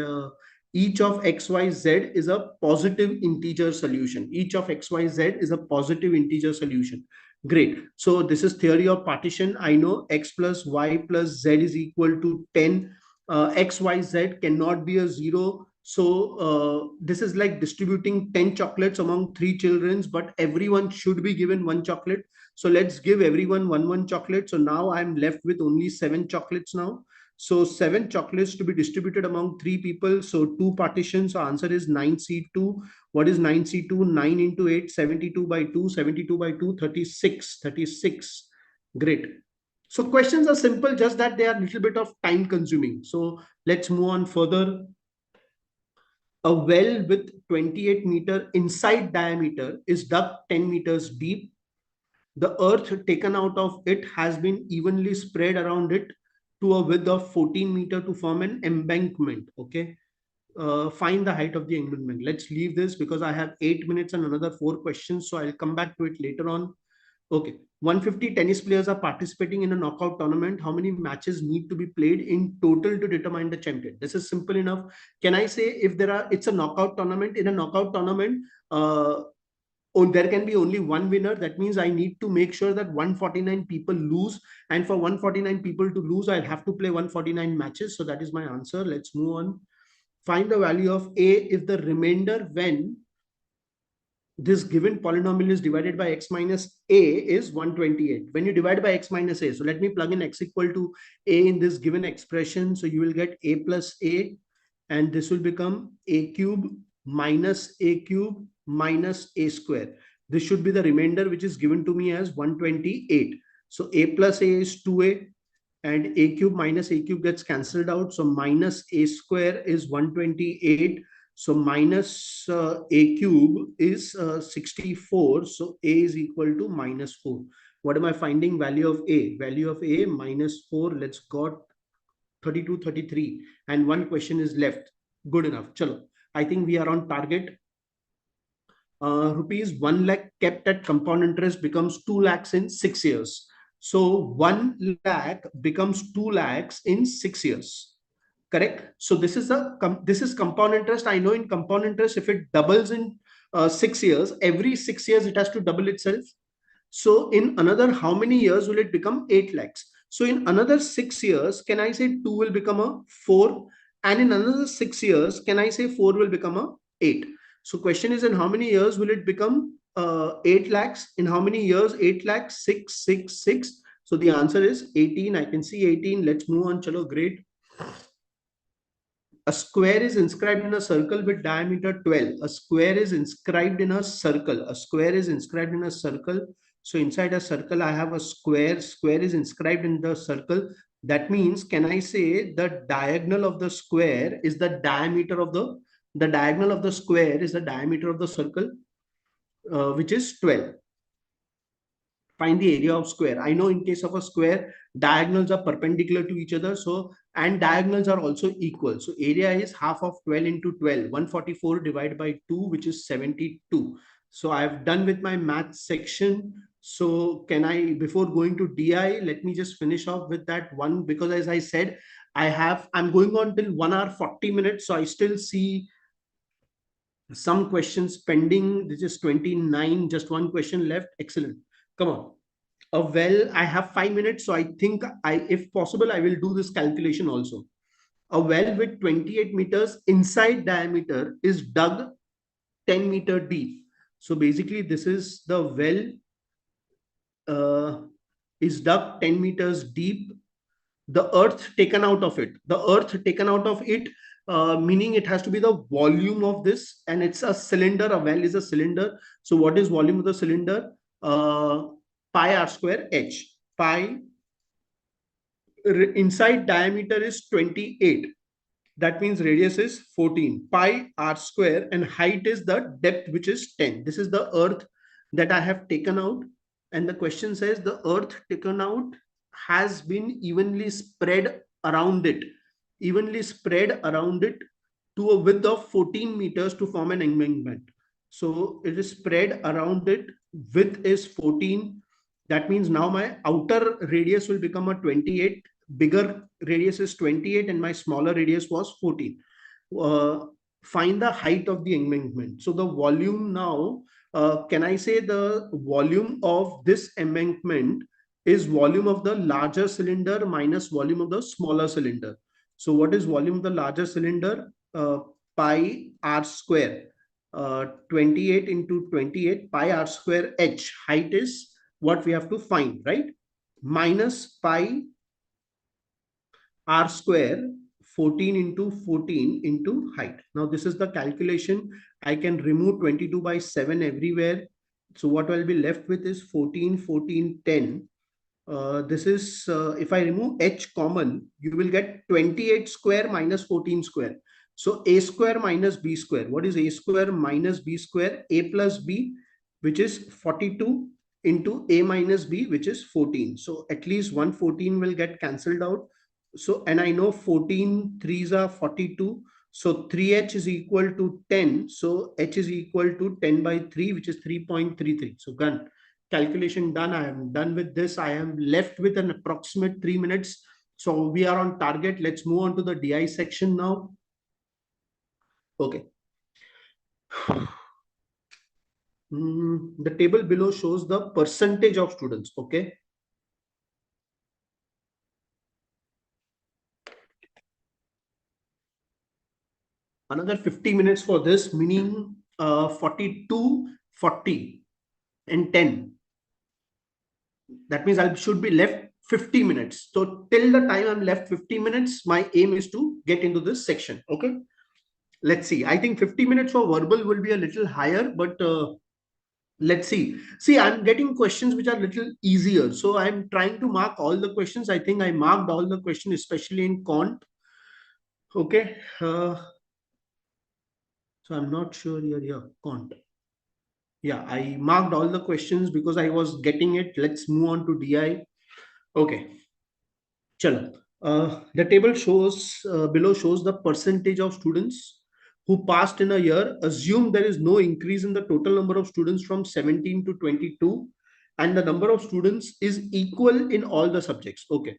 each of x, y, z is a positive integer solution. Each of x, y, z is a positive integer solution. Great. So this is theory of partition. I know x plus y plus z is equal to 10. X, y, z cannot be a 0. So this is like distributing 10 chocolates among 3 children, but everyone should be given 1 chocolate. So let's give everyone one chocolate. So now I'm left with only 7 chocolates now. So 7 chocolates to be distributed among 3 people. So 2 partitions. So answer is 9C2. What is 9C2? 9 into 8, 72 by 2, 72 by 2, 36. 36. Great. So questions are simple, just that they are a little bit of time consuming. So let's move on further. A well with 28-meter inside diameter is dug 10 meters deep. The earth taken out of it has been evenly spread around it to a width of 14 meter to form an embankment. Okay. Find the height of the embankment. Let's leave this because I have 8 minutes and another 4 questions. So I'll come back to it later on. Okay. 150 tennis players are participating in a knockout tournament. How many matches need to be played in total to determine the champion? This is simple enough. Can I say if it's a knockout tournament, in a knockout tournament, there can be only one winner. That means I need to make sure that 149 people lose. And for 149 people to lose, I'll have to play 149 matches. So that is my answer. Let's move on. Find the value of A if the remainder when this given polynomial is divided by x minus a is 128. When you divide by x minus a, so let me plug in x equal to a in this given expression. So you will get a plus a, and this will become a cube minus a cube minus a square. This should be the remainder which is given to me as 128. So a plus a is 2a, and a cube minus a cube gets cancelled out. So minus a square is 128. So minus a cube is 64. So a is equal to minus 4. What am I finding? Value of a. Value of a minus 4. Let's got 32, 33. And one question is left. Good enough. Chalo. I think we are on target. Rupees 1 lakh kept at compound interest becomes 2 lakhs in 6 years. So 1 lakh becomes 2 lakhs in 6 years. Correct. So this is compound interest. I know in compound interest, if it doubles in 6 years, every 6 years it has to double itself. So in another how many years will it become 8 lakhs? So in another 6 years, can I say 2 will become a 4? And in another 6 years, can I say 4 will become a 8? So question is, in how many years will it become 8 lakhs? In how many years? 8 lakhs, 6, 6, 6. So the answer is 18. I can see 18. Let's move on. Chalo, great. A square is inscribed in a circle with diameter 12. A square is inscribed in a circle. A square is inscribed in a circle. So inside a circle, I have a square. Square is inscribed in the circle. That means, can I say the diagonal of the square is the diameter of the diagonal of the square is the diameter of the circle, which is 12. Find the area of square. I know in case of a square, diagonals are perpendicular to each other. So, and diagonals are also equal. So area is half of 12 into 12, 144 divided by 2, which is 72. So I've done with my math section. So can I, before going to DI, let me just finish off with that one, because as I said, I'm going on till 1 hour 40 minutes. So I still see some questions pending. This is 29, just one question left. Excellent. Come on. Well, I have 5 minutes, so I think if possible, I will do this calculation also. A well with 28 meters inside diameter is dug 10-meter deep. So basically, this is the well is dug 10 meters deep. The earth taken out of it. The earth taken out of it, meaning it has to be the volume of this, and it's a cylinder. A well is a cylinder. So what is volume of the cylinder? Pi r square h. Pi inside diameter is 28. That means radius is 14. Pi r square, and height is the depth, which is 10. This is the earth that I have taken out. And the question says the earth taken out has been evenly spread around it. Evenly spread around it to a width of 14 meters to form an embankment. So it is spread around it. Width is 14. That means now my outer radius will become a 28. Bigger radius is 28 and my smaller radius was 14. Find the height of the embankment. So the volume now, can I say the volume of this embankment is volume of the larger cylinder minus volume of the smaller cylinder. So what is volume of the larger cylinder? Pi r square. 28 into 28, pi r square h. Height is what we have to find, right? Minus pi r square, 14 into 14 into height. Now this is the calculation. I can remove 22 by 7 everywhere. So what I'll be left with is 14, 14, 10. This is, if I remove h common, you will get 28 square minus 14 square. So a square minus b square. What is a square minus b square? A plus b, which is 42, into a minus b, which is 14. So at least 114 will get cancelled out. So, and I know 14 threes are 42. So 3h is equal to 10. So h is equal to 10 by 3, which is 3.33. So done. calculation done. I am done with this. I am left with an approximate 3 minutes. So we are on target. Let's move on to the DI section now. Okay. The table below shows the percentage of students. Okay. Another 50 minutes for this, meaning 42, 40, and 10. That means I should be left 50 minutes. So till the time I'm left 50 minutes, my aim is to get into this section. Okay. Let's see. I think 50 minutes for verbal will be a little higher, but let's see. See, I'm getting questions which are a little easier. So I'm trying to mark all the questions. I think I marked all the questions, especially in quant. Okay. So I'm not sure here. Yeah, quant. Yeah, I marked all the questions because I was getting it. Let's move on to DI. Okay. Chalo. The table shows below shows the percentage of students who passed in a year. Assume there is no increase in the total number of students from 17 to 22, and the number of students is equal in all the subjects. Okay.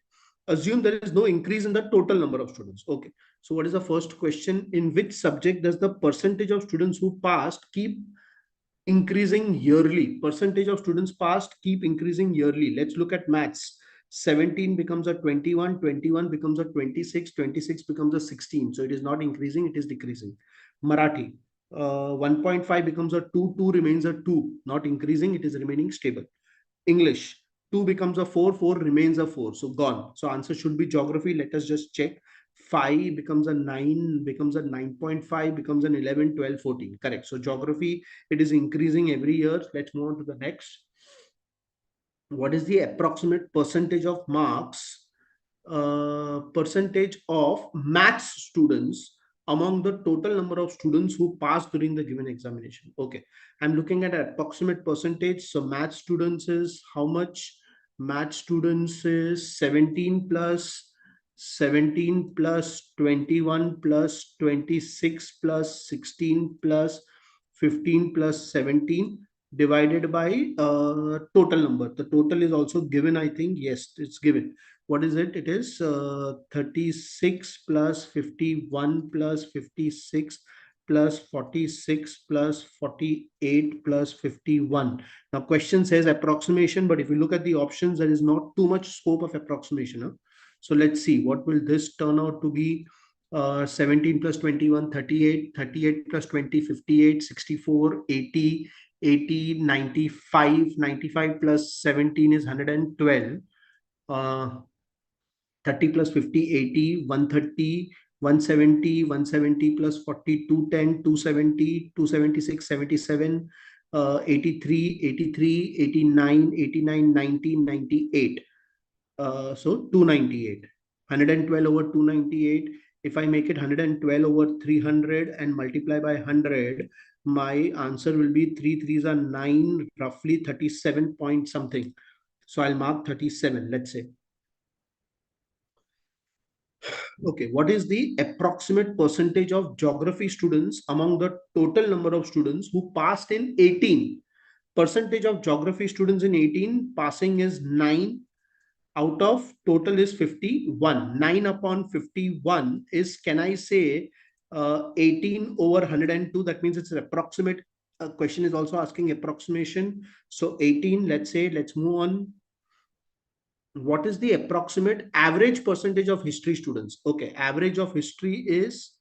Assume there is no increase in the total number of students. Okay. So what is the first question? In which subject does the percentage of students who passed keep increasing yearly? Percentage of students passed keep increasing yearly. Let's look at maths. 17 becomes a 21, 21 becomes a 26, 26 becomes a 16. So it is not increasing, it is decreasing. Marathi, 1.5 becomes a 2, 2 remains a 2, not increasing, it is remaining stable. English, 2 becomes a 4, 4 remains a 4. So gone. So answer should be geography. Let us just check. 5 becomes a 9, becomes a 9.5, becomes an 11, 12, 14. Correct. So geography, it is increasing every year. Let's move on to the next. What is the approximate percentage of marks, percentage of maths students among the total number of students who passed during the given examination? Okay, I'm looking at an approximate percentage. So math students is how much? Math students is 17 plus 17 plus 21 plus 26 plus 16 plus 15 plus 17 divided by total number. The total is also given, I think. Yes, it's given. What is it? It is 36 plus 51 plus 56 plus 46 plus 48 plus 51. Now question says approximation, but if you look at the options, there is not too much scope of approximation. Huh? So let's see, what will this turn out to be? 17 plus 21, 38, 38 plus 20, 58, 64, 80, 80, 95, 95 plus 17 is 112. 30 plus 50, 80, 130, 170, 170 plus 40, 210, 270, 276, 77, 83, 83, 89, 89, 90, 98. So 298. 112 over 298. If I make it 112 over 300 and multiply by 100, my answer will be 3 threes are 9, roughly 37 point something. So I'll mark 37, let's say. Okay, what is the approximate percentage of geography students among the total number of students who passed in 18? Percentage of geography students in 18, passing is 9 out of total is 51. 9 upon 51 is, can I say, 18 over 102? That means it's an approximate. Question is also asking approximation. So 18, let's say, let's move on. What is the approximate average percentage of history students? Okay, average of history is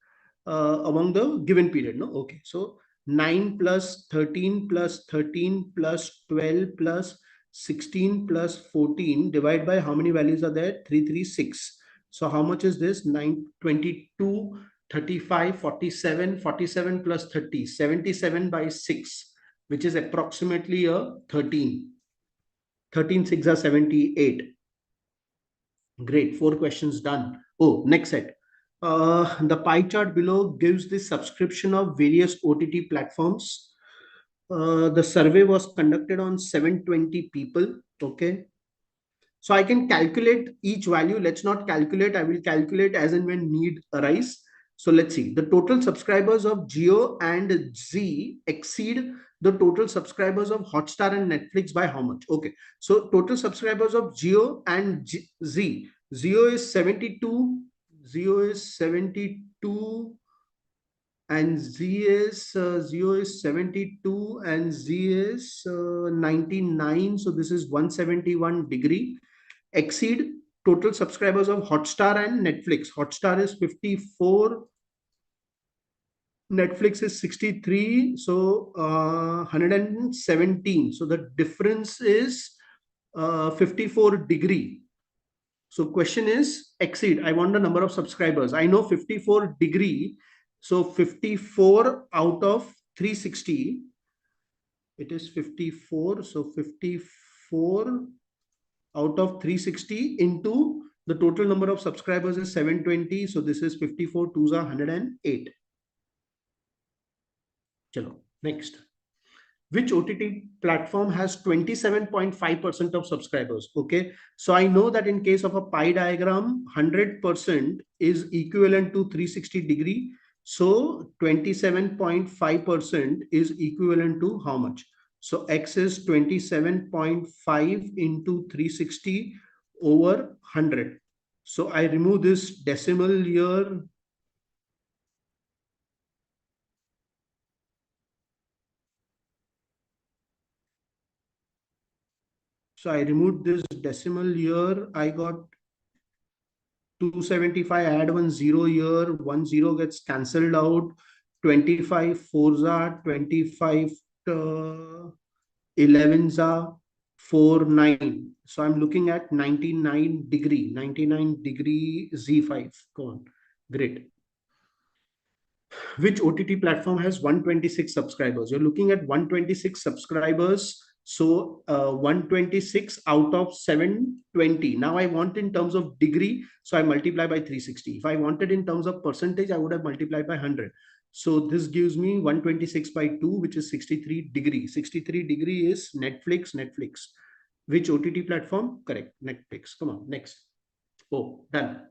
among the given period. No, okay. So 9 plus 13 plus 13 plus 12 plus 16 plus 14 divided by how many values are there? 336. So how much is this? 9, 22, 35, 47, 47 plus 30, 77 by 6, which is approximately a 13. 13 6 are 78. Great, 4 questions done. Oh, next set. The pie chart below gives the subscription of various OTT platforms. The survey was conducted on 720 people. Okay. So I can calculate each value. Let's not calculate. I will calculate as and when need arise. So let's see. The total subscribers of Jio and Z exceed the total subscribers of Hotstar and Netflix by how much? Okay. So total subscribers of Jio and Z. Jio is 72. Jio is 72 and Zio is 72 and Z is 99. So this is 171 degree. Exceed total subscribers of Hotstar and Netflix. Hotstar is 54. Netflix is 63. So 117. So the difference is 54 degree. So question is exceed. I want the number of subscribers. I know 54 degree. So 54 out of 360. It is 54. So 54 out of 360 into the total number of subscribers is 720. So this is 54 twos are 108. Chalo, next. Which OTT platform has 27.5% of subscribers? Okay, so I know that in case of a pie diagram, 100% is equivalent to 360 degree. So 27.5% is equivalent to how much? So X is 27.5 into 360 over 100. So I remove this decimal here. So I removed this decimal here. I got 275, add one zero here, one zero gets cancelled out. 25 fours are 25, 11s are 4 9. So I'm looking at 99 degree, 99 degree Z5. Go on. Great. Which OTT platform has 126 subscribers? You're looking at 126 subscribers. So 126 out of 720. Now I want in terms of degree. So I multiply by 360. If I wanted in terms of percentage, I would have multiplied by 100. So this gives me 126 by 2, which is 63 degree. 63 degree is Netflix, Netflix. Which OTT platform? Correct. Netflix. Come on, next. Oh, done.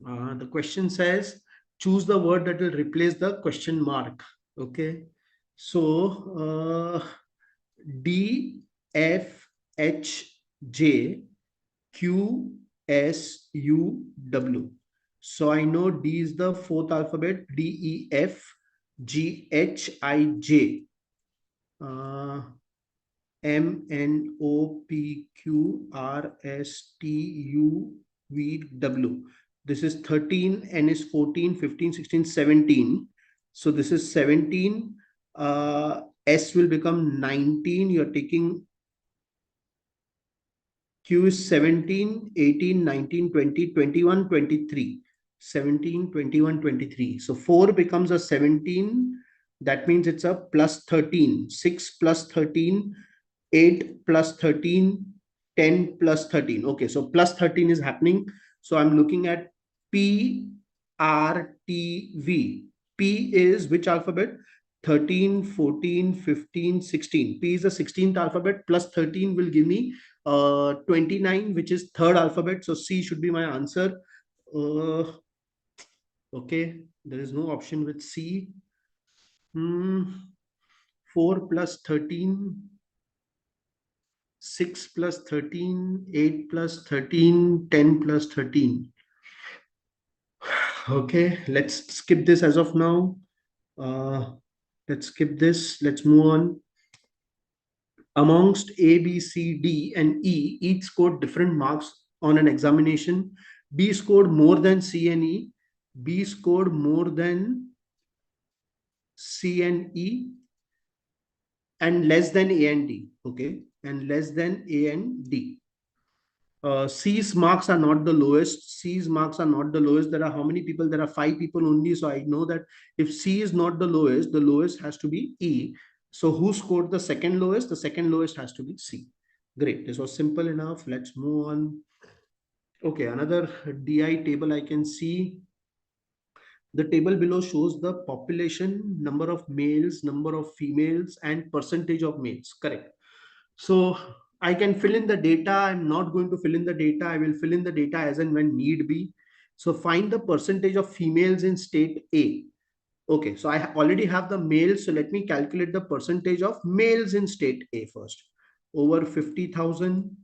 The question says, choose the word that will replace the question mark. Okay. So D, F, H, J, Q, S, U, W. So I know D is the fourth alphabet. D, E, F, G, H, I, J. M, N, O, P, Q, R, S, T, U, V, W. This is 13, N is 14, 15, 16, 17. So this is 17. S will become 19. You're taking Q is 17, 18, 19, 20, 21, 23. 17, 21, 23. So 4 becomes a 17. That means it's a plus 13. 6 plus 13. 8 plus 13, 10 plus 13. Okay, so plus 13 is happening. So I'm looking at P, R, T, V. P is which alphabet? 13, 14, 15, 16. P is the 16th alphabet. Plus 13 will give me 29, which is third alphabet. So C should be my answer. Okay, there is no option with C. 4 plus 13. 6 plus 13, 8 plus 13, 10 plus 13. Okay, let's skip this as of now. Let's skip this. Let's move on. Amongst A, B, C, D, and E, each scored different marks on an examination. B scored more than C and E. B scored more than C and E and less than A and D. Okay, and less than A and D. C's marks are not the lowest. C's marks are not the lowest. There are how many people? There are 5 people only. So I know that if C is not the lowest has to be E. So who scored the second lowest? The second lowest has to be C. Great. This was simple enough. Let's move on. Okay, another DI table I can see. The table below shows the population, number of males, number of females, and percentage of males. Correct. So I can fill in the data. I'm not going to fill in the data. I will fill in the data as and when need be. So find the percentage of females in state A. Okay, so I already have the males. So let me calculate the percentage of males in state A first. Over 50,000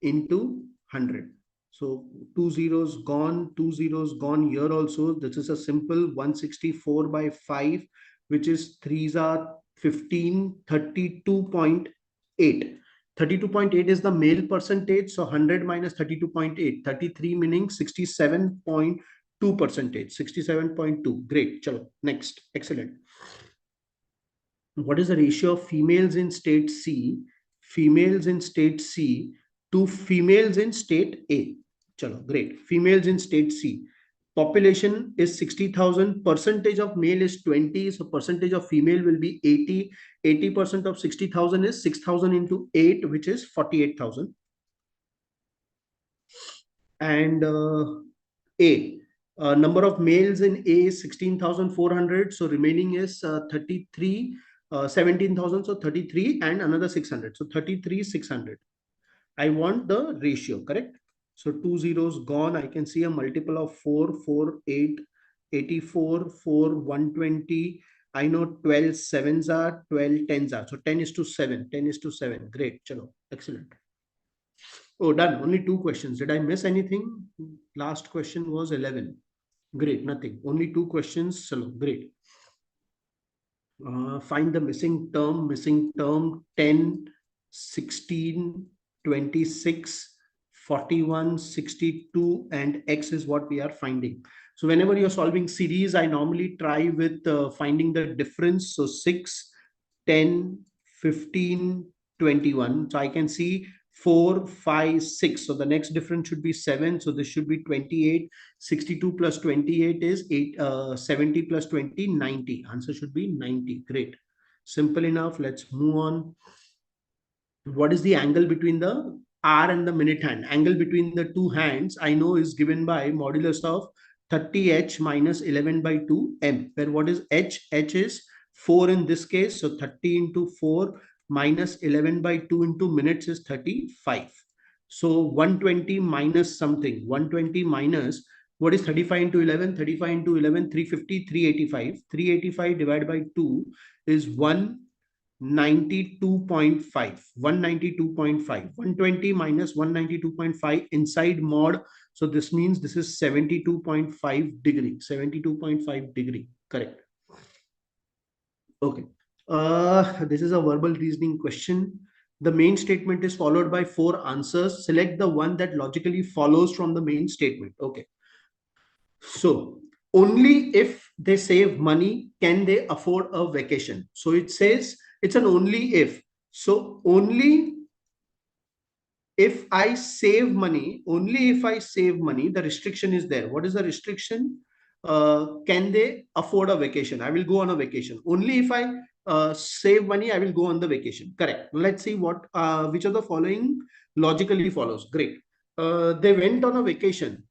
into 100. So two zeros gone, two zeros gone here also. This is a simple 164 by 5, which is 3s are 15, 32.8. 32.8 is the male percentage. So 100 minus 32.8, 33 meaning 67.2 percentage, 67.2. Great. Chalo, next. Excellent. What is the ratio of females in state C, females in state C to females in state A? Chalo, great. Females in state C. Population is 60,000. Percentage of male is 20. So percentage of female will be 80. 80% of 60,000 is 6,000 into 8, which is 48,000. And A. Number of males in A is 16,400. So remaining is 33, 17,000. So 33 and another 600. So 33, 600. I want the ratio, correct? So two zeros gone. I can see a multiple of 4, 4, 8, 84, 4, 120. I know 12 sevens are, 12 tens are. So 10 is to 7, 10 is to 7. Great. Chalo. Excellent. Oh, done. Only two questions. Did I miss anything? Last question was 11. Great. Nothing. Only two questions. Chalo. Great. Find the missing term 10, 16, 26, 41, 62, and X is what we are finding. So whenever you're solving series, I normally try with finding the difference. So 6, 10, 15, 21. So I can see 4, 5, 6. So the next difference should be 7. So this should be 28. 62 plus 28 is 8, 70 plus 20, 90. Answer should be 90. Great. Simple enough. Let's move on. What is the angle between the R and the minute hand? Angle between the two hands I know is given by modulus of 30h minus 11 by 2m, where what is h? H is 4 in this case. So 30 into 4 minus 11 by 2 into minutes is 35. So 120 minus something. 120 minus, what is 35 into 11? 35 into 11, 350, 385. 385 divided by 2 is 192.5. 192.5. 120 minus 192.5 inside mod. So this means this is 72.5 degree. 72.5 degree. Correct. Okay. This is a verbal reasoning question. The main statement is followed by 4 answers. Select the one that logically follows from the main statement. Okay. So only if they save money can they afford a vacation. So it says it's an only if. So only if I save money, only if I save money, the restriction is there. What is the restriction? Can they afford a vacation? I will go on a vacation. Only if I save money, I will go on the vacation. Correct. Let's see what which of the following logically follows. Great. They went on a vacation.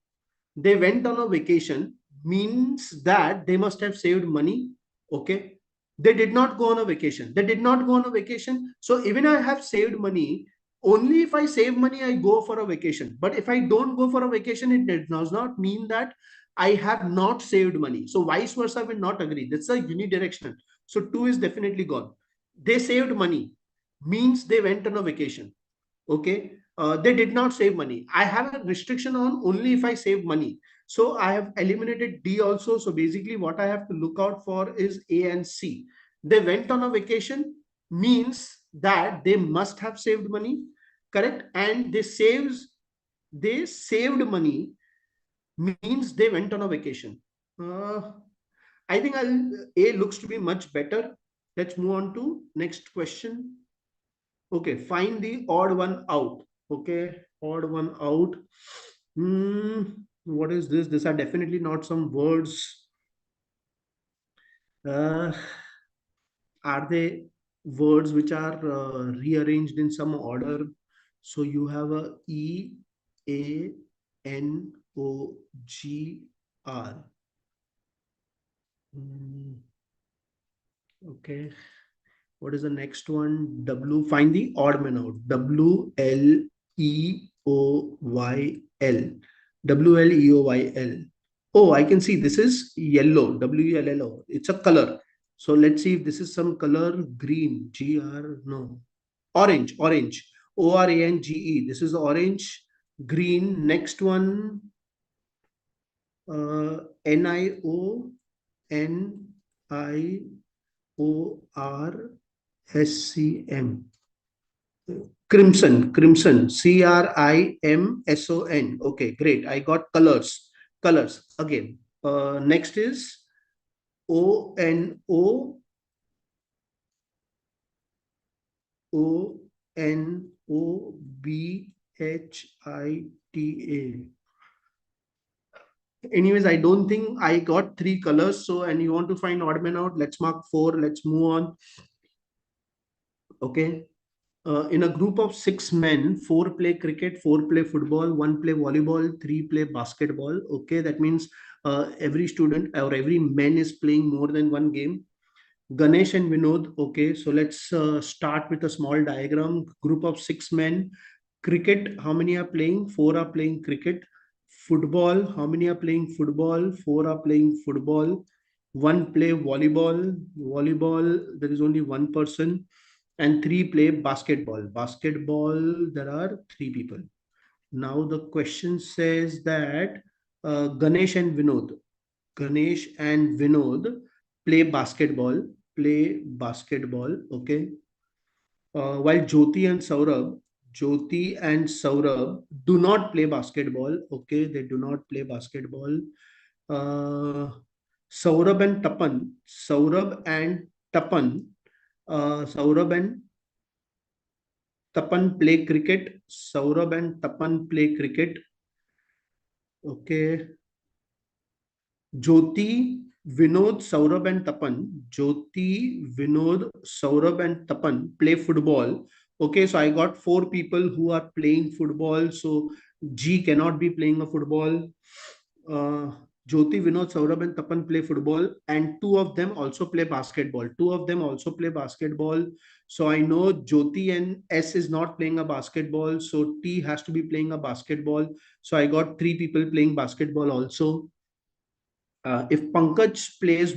They went on a vacation means that they must have saved money. Okay. They did not go on a vacation. They did not go on a vacation. So even I have saved money, only if I save money, I go for a vacation. But if I don't go for a vacation, it does not mean that I have not saved money. So vice versa will not agree. That's a unidirectional. So 2 is definitely gone. They saved money means they went on a vacation. Okay. They did not save money. I have a restriction on only if I save money. So I have eliminated D also. So basically what I have to look out for is A and C. They went on a vacation means that they must have saved money, correct? And they saved money means they went on a vacation. I think A looks to be much better. Let's move on to next question. Okay, find the odd one out. Okay, odd one out. What is this? These are definitely not some words. Are they words which are rearranged in some order? So you have a E, A, N, O, G, R. Okay. What is the next one? W. Find the odd man out. W, L, E, O, Y, L. W, L, E, O, Y, L. Oh, I can see this is yellow, WELLO. It's a color. So let's see if this is some color. Green, no. Orange, orange. ORANGE. This is orange. Green. Next one, NIONIORSCM. Crimson, crimson, CRIMSON. Okay, great. I got colors. Colors again. Next is ONOBHITA. Anyways, I don't think I got three colors. So, and you want to find odd man out, let's mark four. Let's move on. Okay. In a group of 6 men, four play cricket, four play football, one play volleyball, three play basketball. Okay, that means every student or every man is playing more than one game. Ganesh and Vinod. Okay, so let's start with a small diagram. Group of 6 men. Cricket, how many are playing? Four are playing cricket. Football, how many are playing football? Four are playing football. One play volleyball. Volleyball, there is only one person. And three play basketball. Basketball, there are three people. Now the question says that Ganesh and Vinod. Ganesh and Vinod play basketball. Play basketball. Okay. While Jyoti and Saurabh do not play basketball. Okay, they do not play basketball. Uh, Saurabh and Tapan, Saurabh and Tapan play cricket. Saurabh and Tapan play cricket. Okay. Jyoti, Vinod, Saurabh and Tapan. Jyoti, Vinod, Saurabh and Tapan play football. Okay, so I got four people who are playing football. So G cannot be playing a football. Uh, Jyoti, Vinod, Saurabh and Tapan play football, and two of them also play basketball. Two of them also play basketball. So I know Jyoti and S is not playing a basketball. So T has to be playing a basketball. So I got three people playing basketball also. If Pankaj plays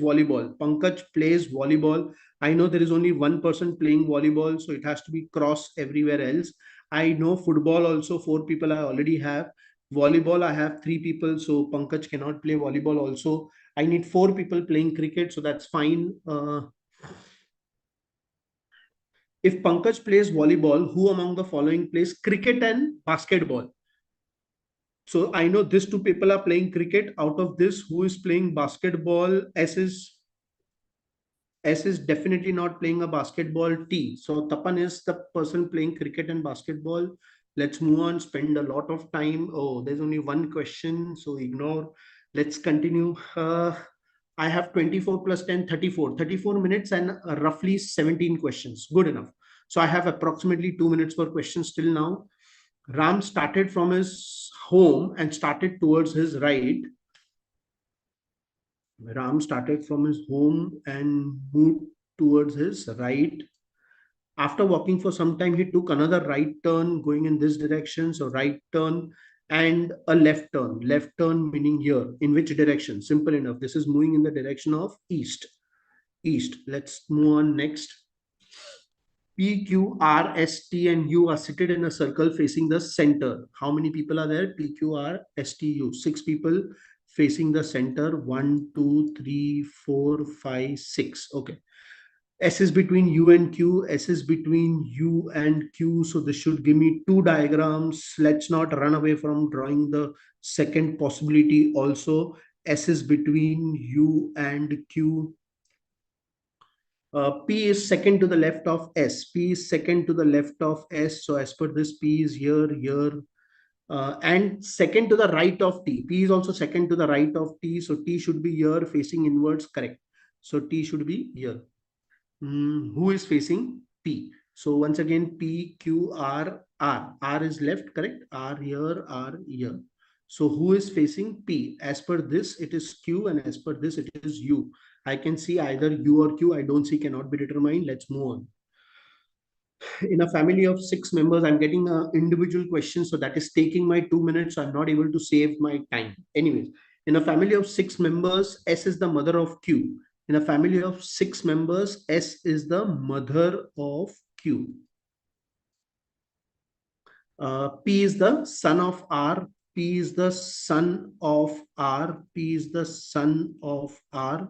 volleyball. I know there is only one person playing volleyball, so it has to be cross everywhere else. I know football also, four people I already have. Volleyball, I have three people, so Pankaj cannot play volleyball also. I need four people playing cricket, so that's fine. If Pankaj plays volleyball, who among the following plays cricket and basketball? So I know these two people are playing cricket. Out of this, who is playing basketball? S is definitely not playing a basketball. T. So Tapan is the person playing cricket and basketball. Let's move on, spend a lot of time. Oh, there's only one question, so ignore. Let's continue. I have 24 plus 10, 34. 34 minutes and roughly 17 questions. Good enough. So I have approximately 2 minutes per question still now. Ram started from his home and started towards his right. Ram started from his home and moved towards his right. After walking for some time, he took another right turn going in this direction. So, right turn and a left turn. Left turn meaning here. In which direction? Simple enough. This is moving in the direction of east. East. Let's move on next. P, Q, R, S, T, and U are seated in a circle facing the center. How many people are there? P, Q, R, S, T, U. Six people facing the center. 1, 2, 3, 4, 5, 6. Okay. S is between U and Q. S is between U and Q. So this should give me two diagrams. Let's not run away from drawing the second possibility also. S is between U and Q. P is second to the left of S. P is second to the left of S. So as per this, P is here, and second to the right of T. P is also second to the right of T. So T should be here facing inwards, correct. So T should be here. Who is facing P? So once again, P, Q, R, R. R is left, correct? R here, R here. So who is facing P? As per this, it is Q, and as per this, it is U. I can see either U or Q. I don't see cannot be determined. Let's move on. In a family of 6 members, I'm getting an individual question. So that is taking my 2 minutes. So I'm not able to save my time. Anyways, In a family of 6 members, S is the mother of Q. In a family of 6 members, S is the mother of Q. P is the son of R. P is the son of R. P is the son of R.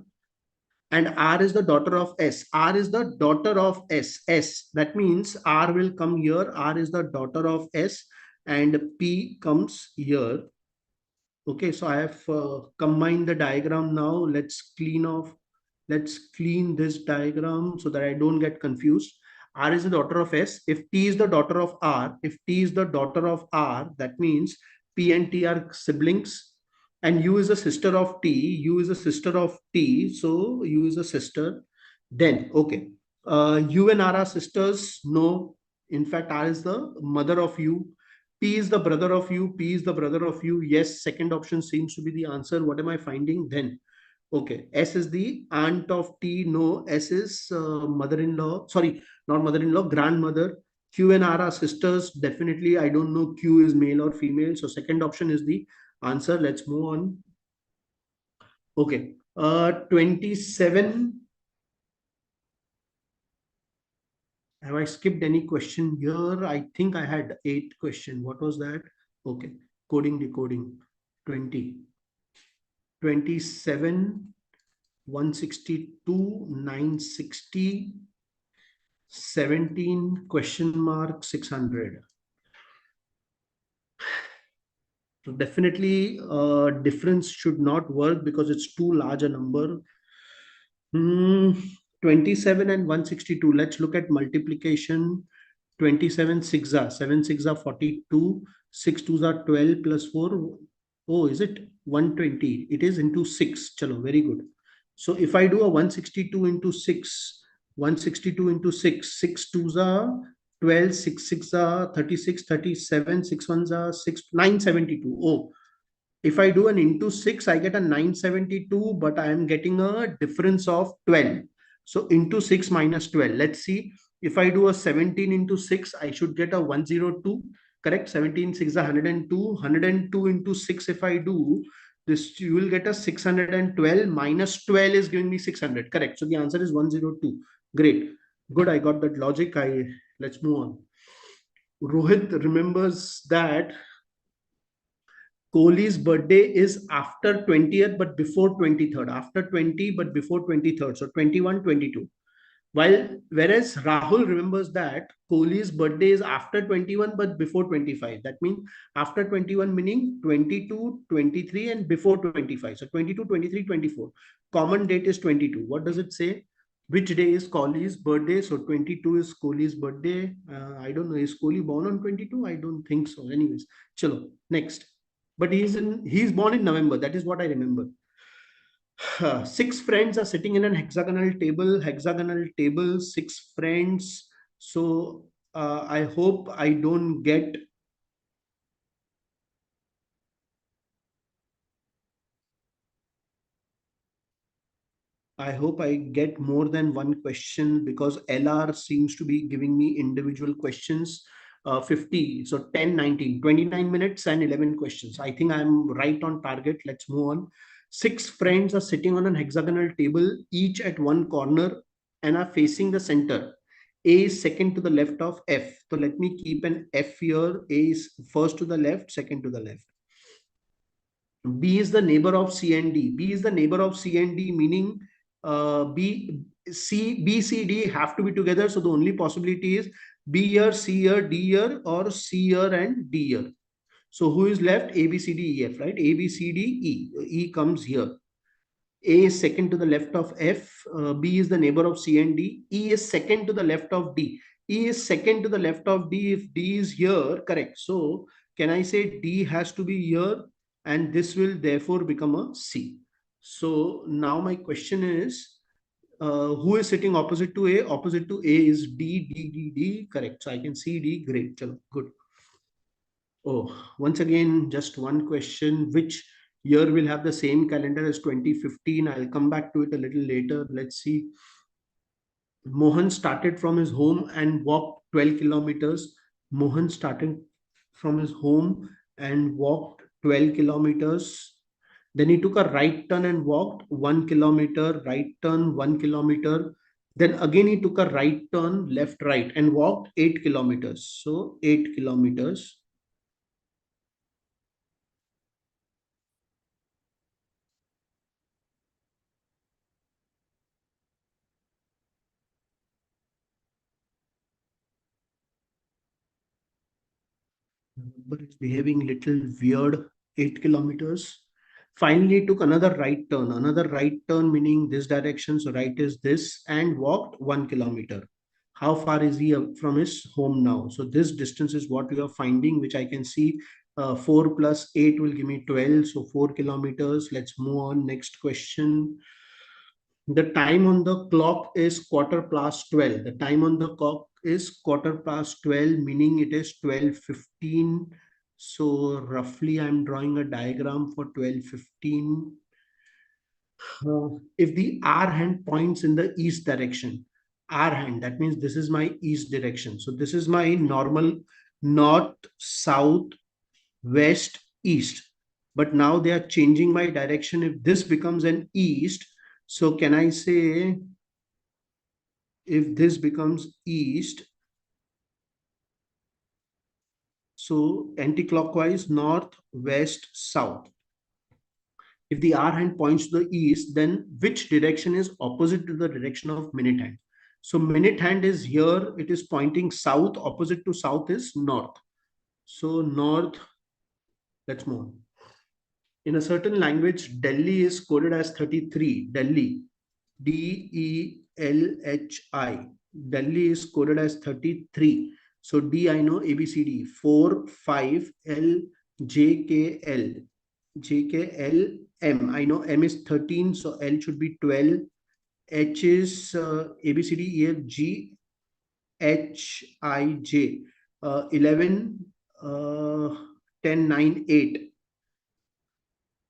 And R is the daughter of S. R is the daughter of S. S. That means R will come here. R is the daughter of S, and P comes here. Okay, so I have combined the diagram now. Let's clean off. Let's clean this diagram so that I don't get confused. R is the daughter of S. If T is the daughter of R, if T is the daughter of R, that means P and T are siblings. And U is a sister of T. U is a sister of T. So U is a sister. Then, okay. U and R are sisters. No. In fact, R is the mother of U. P is the brother of U. P is the brother of U. Yes, second option seems to be the answer. What am I finding then? Okay. S is the aunt of T. No. S is mother-in-law. Sorry, not mother-in-law, grandmother. Q and R are sisters. Definitely, I don't know Q is male or female. So second option is the answer. Let's move on. Okay. 27. Have I skipped any question here? I think I had 8 question. What was that? Okay. Coding, decoding. 20. 27, 162, 960, 17, question mark, 600. So definitely difference should not work because it's too large a number. 27 and 162. Let's look at multiplication. 27 6 are 7 6 are 42. 6 2s are 12 plus 4. Oh, is it 120? It is into 6. Chalo, very good. So if I do a 162 into 6, 162 into 6, 6 2s are 12, 6 6 are 36, 37, 6 1s are 6, 972. Oh, if I do an into 6, I get a 972, but I am getting a difference of 12. So into 6 minus 12. Let's see. If I do a 17 into 6, I should get a 102. Correct? 17 6 is 102. 102 into 6, if I do this, you will get a 612 minus 12 is giving me 600. Correct. So the answer is 102. Great. Good. I got that logic. Let's move on. Rohit remembers that Kohli's birthday is after 20th but before 23rd. After 20 but before 23rd. So 21, 22. Whereas Rahul remembers that Kohli's birthday is after 21 but before 25. That means after 21 meaning 22, 23 and before 25. So 22, 23, 24. Common date is 22. What does it say? Which day is Kohli's birthday? So 22 is Kohli's birthday. I don't know. Is Kohli born on 22? I don't think so. Anyways, chalo. Next. But he's born in November. That is what I remember. 6 friends are sitting in an hexagonal table. Hexagonal table, 6 friends. So I hope I don't get. I hope I get more than one question because LR seems to be giving me individual questions. 50, so 10, 19, 29 minutes and 11 questions. I think I'm right on target. Let's move on. 6 friends are sitting on an hexagonal table, each at one corner and are facing the center. A is second to the left of F. So let me keep an F here. A is first to the left, second to the left. B is the neighbor of C and D. B is the neighbor of C and D, meaning B, C, D have to be together. So the only possibility is B here, C here, D here, or C here and D here. So who is left? A, B, C, D, E, F, right? A, B, C, D, E. E comes here. A is second to the left of F. B is the neighbor of C and D. E is second to the left of D. E is second to the left of D if D is here, correct. So can I say D has to be here and this will therefore become a C. So now my question is, who is sitting opposite to A? Opposite to A is D, D, D, D, correct. So I can see D, great, chalo, good. Oh, once again, just one question. Which year will have the same calendar as 2015? I'll come back to it a little later. Let's see. Mohan started from his home and walked 12 kilometers. Mohan started from his home and walked 12 kilometers. Then he took a right turn and walked 1 kilometer, right turn 1 kilometer. Then again he took a right turn, left, right, and walked 8 kilometers. So 8 kilometers. But it's behaving little weird. 8 kilometers. Finally took another right turn, meaning this direction. So right is this, and walked 1 kilometer. How far is he from his home now? So this distance is what we are finding, which I can see. 4 plus 8 will give me 12. So 4 kilometers. Let's move on. Next question. The time on the clock is quarter past 12. The time on the clock is quarter past 12, meaning it is 12:15. So roughly I'm drawing a diagram for 12:15. If the R hand points in the east direction, R hand, that means this is my east direction. So this is my normal north, south, west, east. But now they are changing my direction. If this becomes an east, so can I say if this becomes east, so anti-clockwise, north, west, south. If the R hand points to the east, then which direction is opposite to the direction of minute hand? So minute hand is here, it is pointing south, opposite to south is north. So north, let's move on. In a certain language, Delhi is coded as 33. Delhi, Delhi. Delhi is coded as 33. So D, I know ABCD, 4, 5, L, J, K, L. J, K, L, M. I know M is 13, so L should be 12. H is ABCD, 11, 10, 9, 8.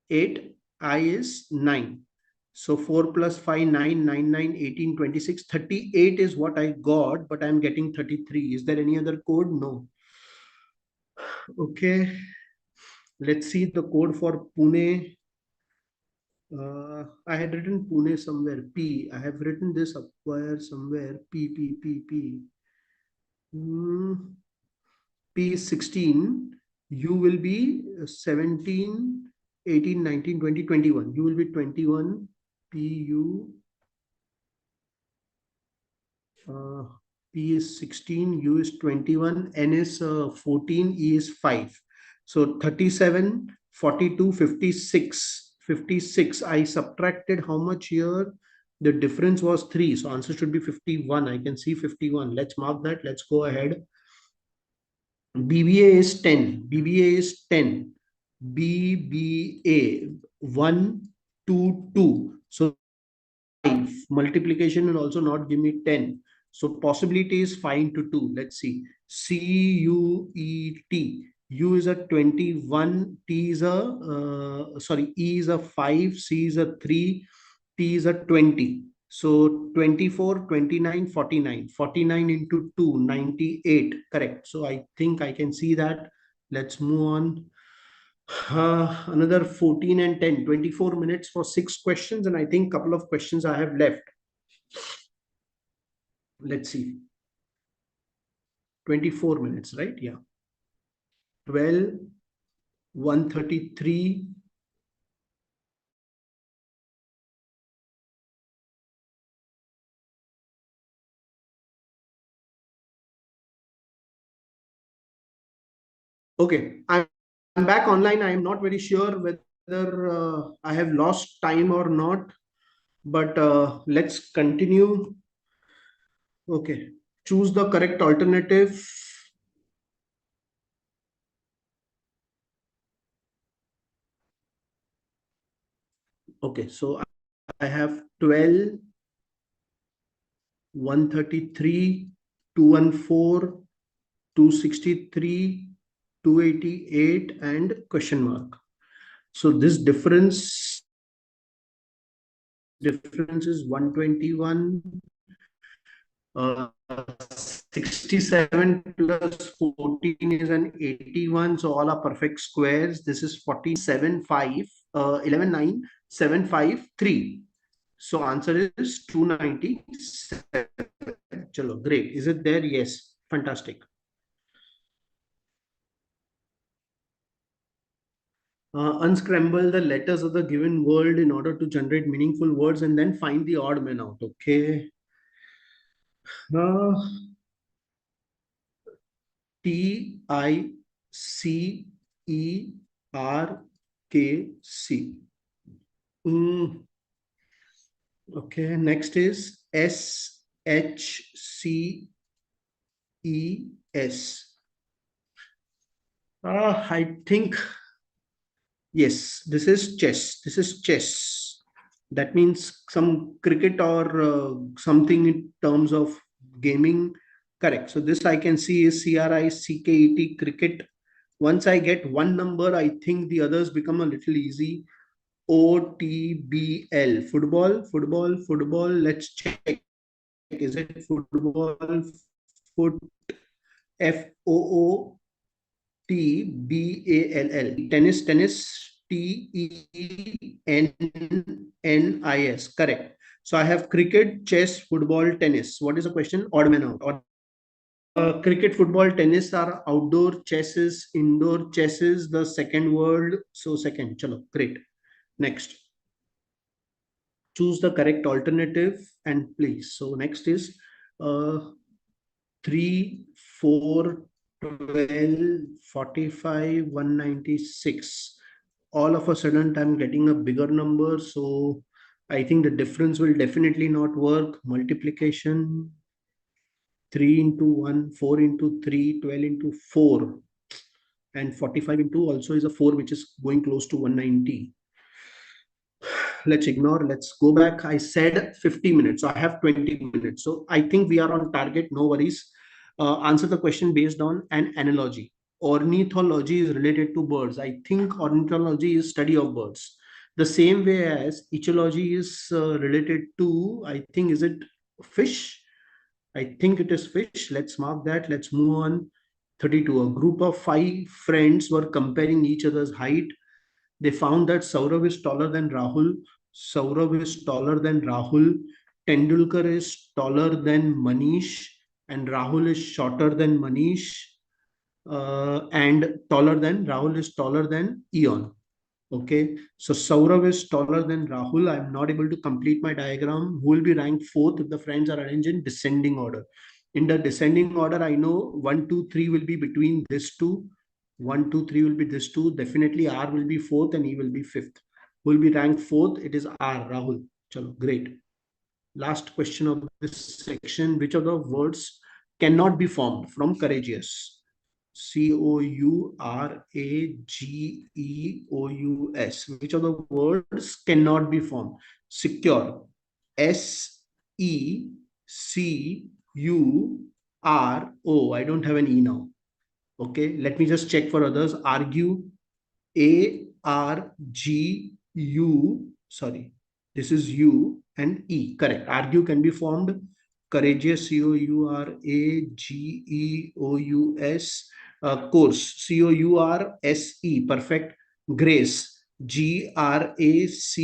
8, I is 9. So 4 plus 5, 9, 9, 9, 18, 26, 38 is what I got, but I'm getting 33. Is there any other code? No. Okay. Let's see the code for Pune. I had written Pune somewhere, P. I have written this up where somewhere, P. P is 16. You will be 17, 18, 19, 20, 21. You will be 21. PU. Uh, P is 16, U is 21, N is 14, E is 5. So 37, 42, 56. 56. I subtracted how much here? The difference was 3. So answer should be 51. I can see 51. Let's mark that. Let's go ahead. BBA is 10. BBA is 10. BBA 1, 2, 2. So 5. Multiplication will also not give me 10. So possibility is 5 into 2. Let's see. CUET. U is a 21. T is a, E is a 5. C is a 3. T is a 20. So 24, 29, 49. 49 into 2, 98. Correct. So I think I can see that. Let's move on. Another 14 and 10, 24 minutes for 6 questions. And I think a couple of questions I have left. Let's see. 24 minutes, right? Yeah. 12, 133. Okay. I'm back online. I am not very sure whether I have lost time or not, but let's continue. Okay. Choose the correct alternative. Okay. So I have 12, 133, 214, 263, 288, and question mark. So this difference is 121. 67 plus 14 is an 81. So all are perfect squares. This is 47.5. 11,975,3. So answer is 297. Chalo, great. Is it there? Yes. Fantastic. Unscramble the letters of the given word in order to generate meaningful words and then find the odd man out. Okay. Uh, TICERKC. Okay. Next is SHCES. I think, yes, this is chess. This is chess. That means some cricket or something in terms of gaming. Correct. So this I can see is CRICKET, cricket. Once I get one number, I think the others become a little easy. OTBL, football, football, football. Let's check. Is it football? Foot, FOOTBALL. Tennis, tennis, TENNIS. Correct. So I have cricket, chess, football, tennis. What is the question? Odd man out. Cricket, football, tennis are outdoor, chess is indoor, chess is the second word. So second. Chalo, great. Next. Choose the correct alternative and please. So next is 3, 4, 12, 45, 196. All of a sudden, I'm getting a bigger number. So I think the difference will definitely not work. Multiplication 3 into 1, 4 into 3, 12 into 4. And 45 into also is a 4, which is going close to 190. Let's ignore, let's go back. I said 50 minutes, so I have 20 minutes. So I think we are on target, no worries. Answer the question based on an analogy. Ornithology is related to birds. I think ornithology is study of birds. The same way as echology is related to, I think, is it fish? I think it is fish. Let's mark that. Let's move on. 32. A group of 5 friends were comparing each other's height. They found that Saurav is taller than Rahul. Saurav is taller than Rahul. Tendulkar is taller than Manish. And Rahul is shorter than Manish. And taller than Rahul is taller than Eon. Okay, so Saurav is taller than Rahul. I'm not able to complete my diagram. Who will be ranked fourth if the friends are arranged in descending order? In the descending order, I know 1, 2, 3 will be between this two. 1, 2, 3 will be this two. Definitely R will be fourth and E will be fifth. Who will be ranked fourth? It is R, Rahul. Chalo, great. Last question of this section. Which of the words cannot be formed from courageous? COURAGEOUS. Which of the words cannot be formed? Secure. SECURO. I don't have an E now. Okay, let me just check for others. Argue. ARGU. Sorry, this is U and E. Correct. Argue can be formed. Courageous. COURAGEOUS. Course. COURSE. Perfect. Grace. GRACE.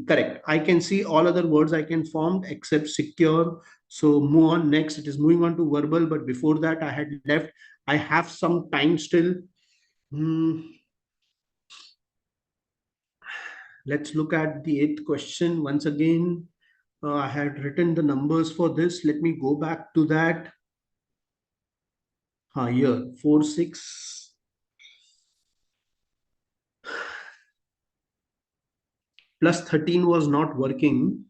Correct. I can see all other words I can form except secure. So move on. Next, it is moving on to verbal. But before that, I had left. I have some time still. Let's look at the 8th question once again. I had written the numbers for this. Let me go back to that. Here, 4, 6. Plus 13 was not working.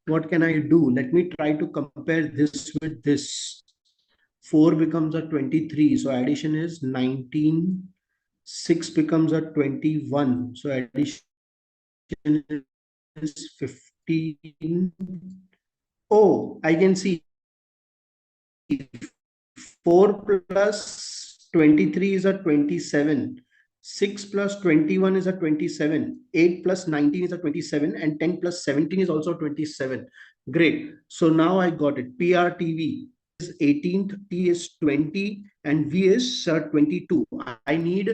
What can I do? Let me try to compare this with this. 4 becomes a 23. So addition is 19. 6 becomes a 21. So addition is 15. Oh, I can see 4 plus 23 is a 27. 6 plus 21 is a 27. 8 plus 19 is a 27. And 10 plus 17 is also 27. Great. So now I got it. PRTV is 18th, T is 20, and V is 22. I need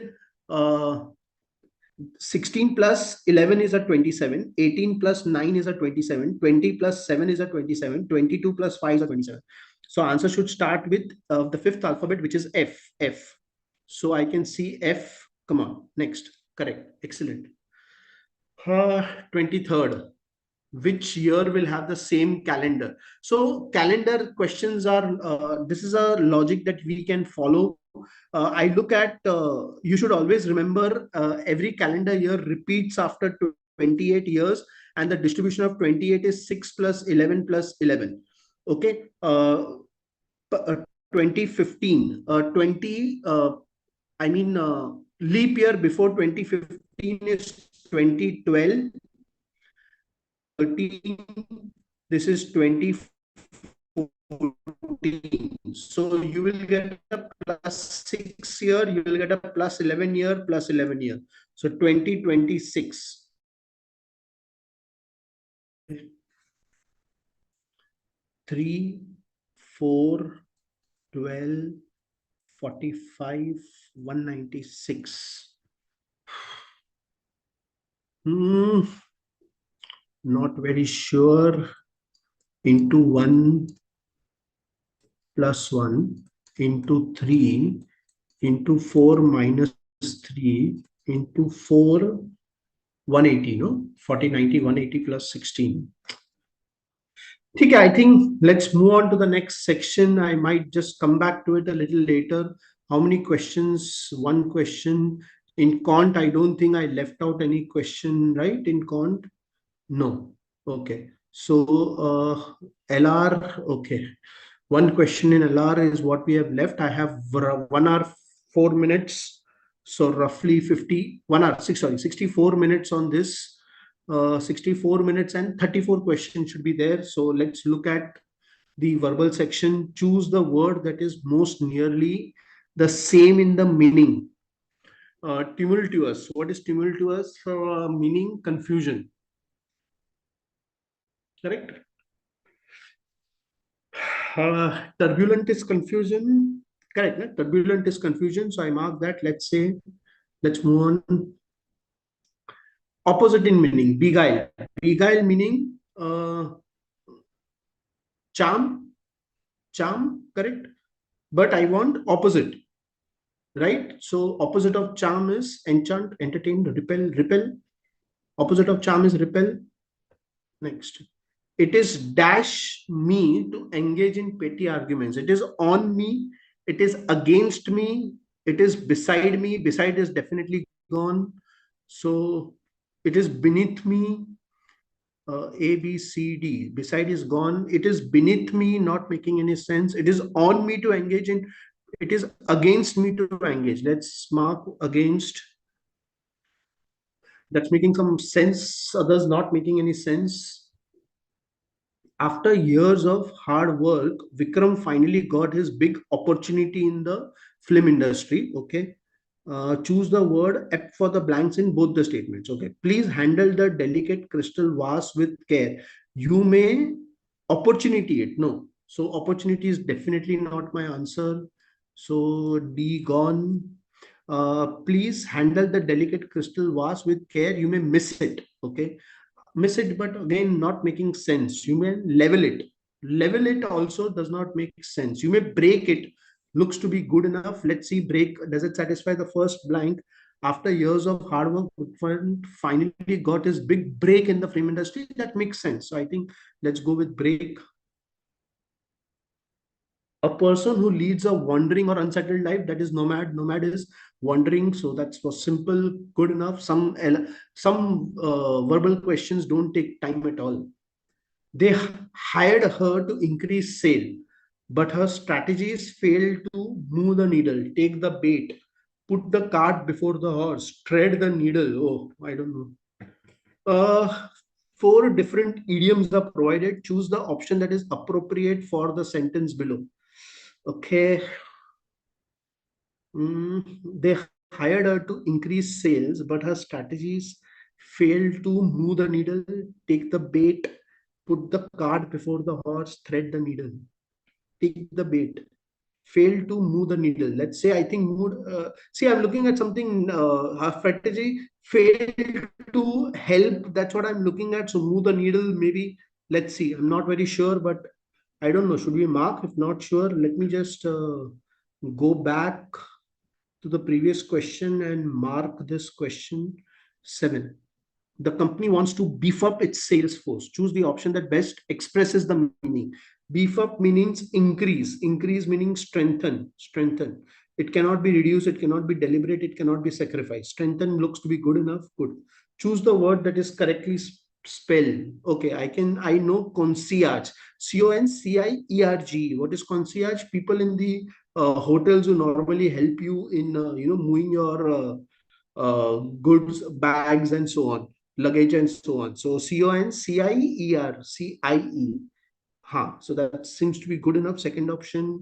16 plus 11 is a 27, 18 plus 9 is a 27, 20 plus 7 is a 27, 22 plus 5 is a 27. So answer should start with the fifth alphabet, which is F. F. So I can see F. Come on, next. Correct. Excellent. 23rd. Which year will have the same calendar? So calendar questions are, this is a logic that we can follow. I look at, you should always remember every calendar year repeats after 28 years, and the distribution of 28 is 6 plus 11 plus 11. Okay. 2015, 20, I mean, leap year before 2015 is 2012. 13, this is 2014. So you will get a plus 6 year, you will get a plus 11 year, plus 11 year. So 2026. 3, 4, 12, 45, 196. Not very sure. Into 1 plus 1 into 3 into 4 minus 3 into 4, 180, no? 40, 90, 180 plus 16. Okay, I think let's move on to the next section. I might just come back to it a little later. How many questions? One question. In quant, I don't think I left out any question, right? In quant? No. Okay. So LR, okay. One question in LR is what we have left. I have 1 hour, 4 minutes. So roughly 51 hour, 64 minutes on this. 64 minutes and 34 questions should be there. So let's look at the verbal section. Choose the word that is most nearly the same in the meaning. Tumultuous. What is tumultuous? Meaning confusion. Correct? Turbulent is confusion. Correct. No? Turbulent is confusion. So I mark that. Let's say, let's move on. Opposite in meaning. Beguile. Beguile meaning charm. Charm. Correct. But I want opposite. Right. So opposite of charm is enchant, entertain, repel, repel. Opposite of charm is repel. Next. It is dash me to engage in petty arguments. It is on me. It is against me. It is beside me. Beside is definitely gone. So it is beneath me. A, B, C, D. Beside is gone. It is beneath me, not making any sense. It is on me to engage in. It is against me to engage. Let's mark against. That's making some sense. Others not making any sense. After years of hard work, Vikram finally got his big opportunity in the film industry. Okay. Choose the word apt for the blanks in both the statements. Okay. Please handle the delicate crystal vase with care. You may opportunity it. No. So opportunity is definitely not my answer. So D gone. Please handle the delicate crystal vase with care. You may miss it. Okay. Miss it, but again not making sense. You may level it. Level it also does not make sense. You may break it. Looks to be good enough. Let's see, break, does it satisfy the first blank? After years of hard work, finally got his big break in the film industry. That makes sense. So I think let's go with break. A person who leads a wandering or unsettled life, that is nomad. Nomad is wandering. So that's for simple, good enough. Some verbal questions don't take time at all. They hired her to increase sale, but her strategies failed to move the needle. Take the bait, put the cart before the horse, tread the needle. Oh, I don't know. uh, 4 different idioms are provided. Choose the option that is appropriate for the sentence below. Okay. They hired her to increase sales, but her strategies failed to move the needle. Take the bait, put the cart before the horse, thread the needle. Take the bait, fail to move the needle. Let's say, I think, mood. See, I'm looking at something. Her strategy failed to help. That's what I'm looking at. So move the needle, maybe. Let's see. I'm not very sure, but I don't know. Should we mark? If not sure, let me just go back to the previous question and mark this question 7. The company wants to beef up its sales force. Choose the option that best expresses the meaning. Beef up means increase. Increase meaning strengthen. Strengthen. It cannot be reduced. It cannot be deliberate. It cannot be sacrificed. Strengthen looks to be good enough. Good. Choose the word that is correctly spelled. Okay, I know concierge. Concierge. What is concierge? People in the hotels who normally help you in moving your goods, bags, and so on, luggage, and so on. So CONCIER. Huh. So that seems to be good enough. Second option,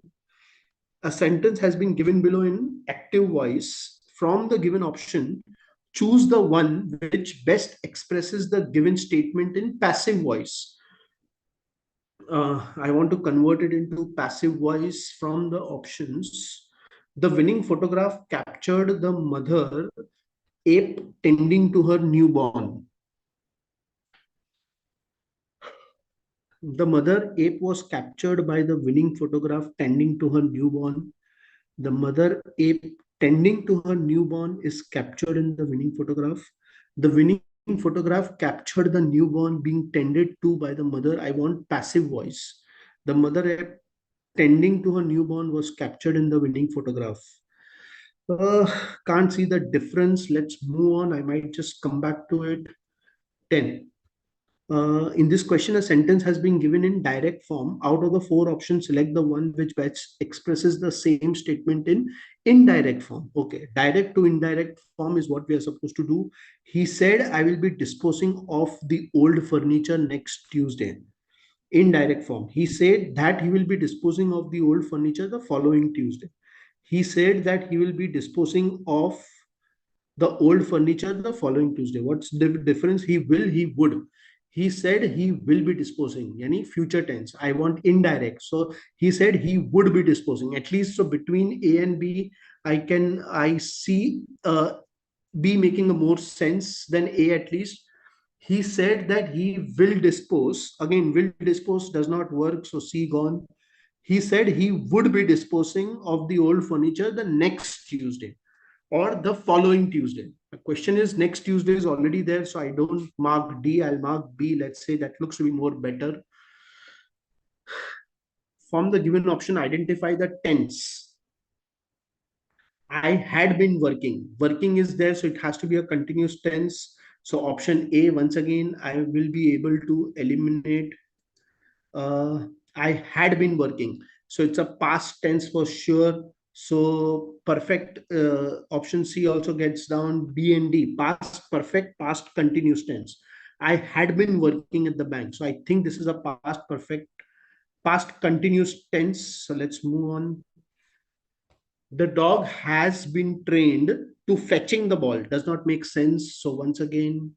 a sentence has been given below in active voice. From the given option, choose the one which best expresses the given statement in passive voice. I want to convert it into passive voice from the options. The winning photograph captured the mother ape tending to her newborn. The mother ape was captured by the winning photograph tending to her newborn. The mother ape tending to her newborn is captured in the winning photograph. The winning photograph captured the newborn being tended to by the mother. I want passive voice. The mother ape tending to her newborn was captured in the winning photograph. Uh, can't see the difference. Let's move on. I might just come back to it. 10. In this question, a sentence has been given in direct form. Out of the 4 options, select the one which best expresses the same statement in indirect form. Okay, direct to indirect form is what we are supposed to do. He said, I will be disposing of the old furniture next Tuesday. Indirect form. He said that he will be disposing of the old furniture the following Tuesday. He said that he will be disposing of the old furniture the following Tuesday. What's the difference? He will, he would. He said he will be disposing, yani future tense. I want indirect. So he said he would be disposing. At least so between A and B, I see B making a more sense than A at least. He said that he will dispose. Again, will dispose does not work, so C gone. He said he would be disposing of the old furniture the next Tuesday or the following Tuesday. The question is next Tuesday is already there, so I don't mark D, I'll mark B. Let's say that looks to be more better. From the given option, identify the tense. I had been working. Working is there, so it has to be a continuous tense. So option A, once again, I will be able to eliminate I had been working. So it's a past tense for sure. So perfect option C also gets down. B and D, past perfect, past continuous tense. I had been working at the bank. So I think this is a past perfect, past continuous tense. So let's move on. The dog has been trained to fetching the ball. Does not make sense. So once again,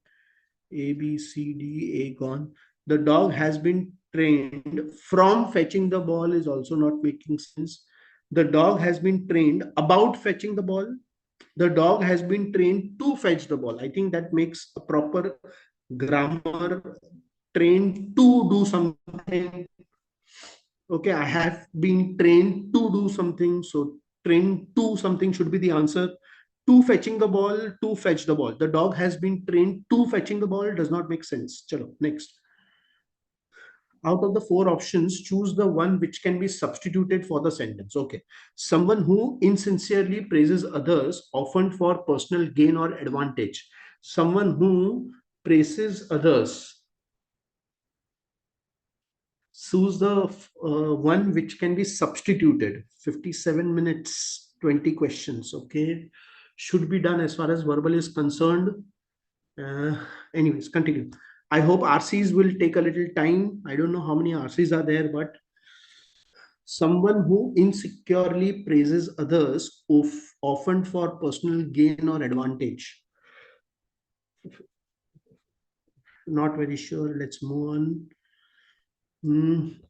A, B, C, D, A gone. The dog has been trained from fetching the ball is also not making sense. The dog has been trained about fetching the ball. The dog has been trained to fetch the ball. I think that makes a proper grammar. Trained to do something. Okay, I have been trained to do something. So trained to something should be the answer. To fetching the ball, to fetch the ball. The dog has been trained to fetching the ball does not make sense. Chalo, next. Out of the 4 options, choose the one which can be substituted for the sentence. Okay. Someone who insincerely praises others, often for personal gain or advantage. Someone who praises others. Choose the one which can be substituted. 57 minutes, 20 questions. Okay. Should be done as far as verbal is concerned. Uh, anyways, continue. I hope RCs will take a little time. I don't know how many RCs are there, but someone who insecurely praises others, often for personal gain or advantage. Not very sure. Let's move on.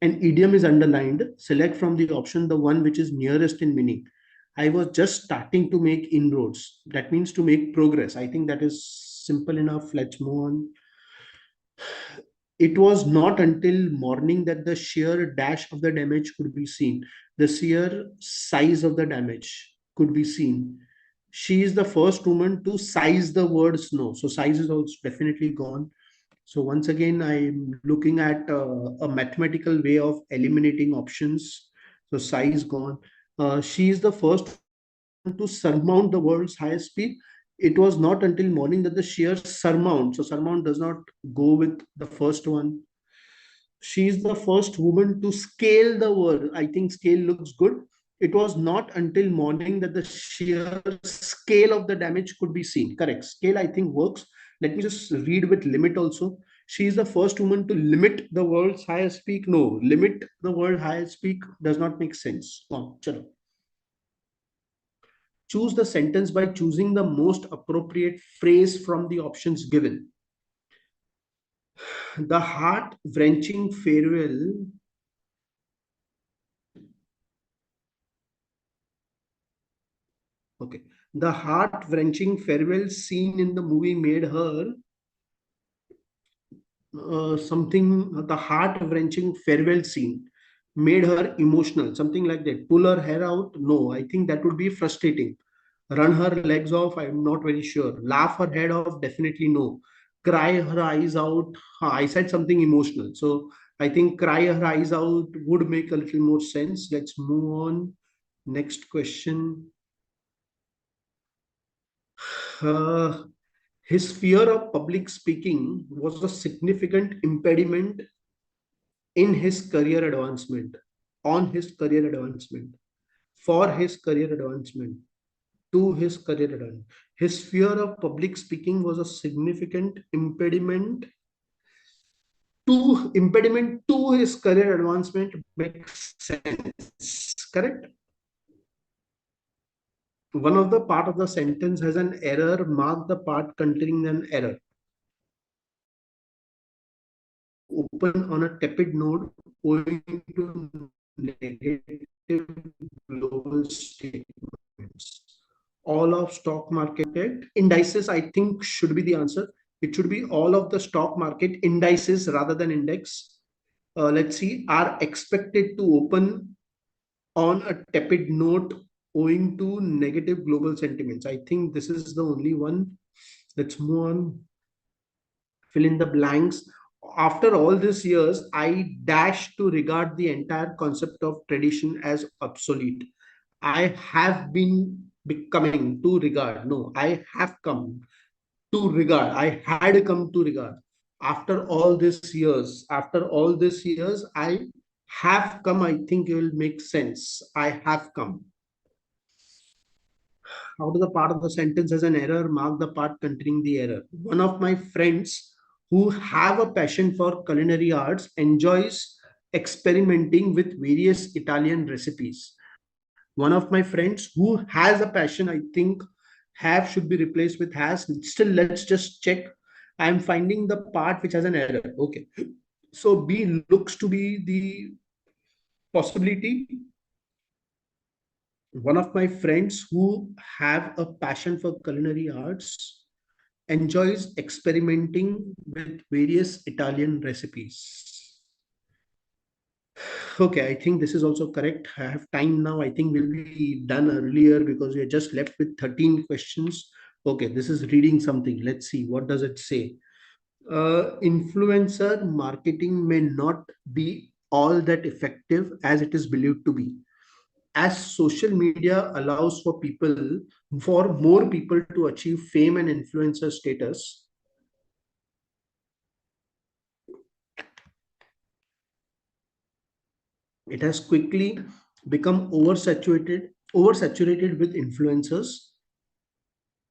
An idiom is underlined. Select from the option the one which is nearest in meaning. I was just starting to make inroads. That means to make progress. I think that is simple enough. Let's move on. It was not until morning that the sheer dash of the damage could be seen. The sheer size of the damage could be seen. She is the first woman to size the word snow. So size is also definitely gone. So once again, I'm looking at a mathematical way of eliminating options. So size gone. She is the first to surmount the world's highest peak. It was not until morning that the sheer surmount. So surmount does not go with the first one. She is the first woman to scale the world. I think scale looks good. It was not until morning that the sheer scale of the damage could be seen. Correct. Scale, I think, works. Let me just read with limit also. She is the first woman to limit the world's highest peak. No, limit the world highest peak does not make sense. Oh, chalo. Choose the sentence by choosing the most appropriate phrase from the options given. The heart-wrenching farewell. Okay. The heart-wrenching farewell scene in the movie made her the heart-wrenching farewell scene made her emotional, something like that. Pull her hair out? No, I think that would be frustrating. Run her legs off? I'm not very sure. Laugh her head off? Definitely no. Cry her eyes out? I said something emotional. So I think cry her eyes out would make a little more sense. Let's move on. Next question. Uh, his fear of public speaking was a significant impediment in his career advancement, on his career advancement, for his career advancement, to his career advancement. His fear of public speaking was a significant impediment to his career advancement. Makes sense, correct? One of the part of the sentence has an error. Mark the part containing an error. Open on a tepid note owing to negative global statements. All of stock market indices, I think, should be the answer. It should be all of the stock market indices rather than index. Let's see, are expected to open on a tepid note owing to negative global sentiments. I think this is the only one. Let's move on. Fill in the blanks. After all these years, I dash to regard the entire concept of tradition as obsolete. I have been becoming to regard. No, I have come to regard. I had come to regard. After all these years, I have come. I think it will make sense. I have come. Out of the part of the sentence has an error, mark the part containing the error. One of my friends who have a passion for culinary arts enjoys experimenting with various Italian recipes. One of my friends who has a passion, I think have should be replaced with has. Still, let's just check. I'm finding the part which has an error. Okay. So B looks to be the possibility. One of my friends who have a passion for culinary arts enjoys experimenting with various Italian recipes. Okay, I think this is also correct. I have time now. I think we'll be done earlier because we are just left with 13 questions. Okay, this is reading something. Let's see. What does it say? Influencer marketing may not be all that effective as it is believed to be. As social media allows for more people to achieve fame and influencer status, it has quickly become oversaturated with influencers.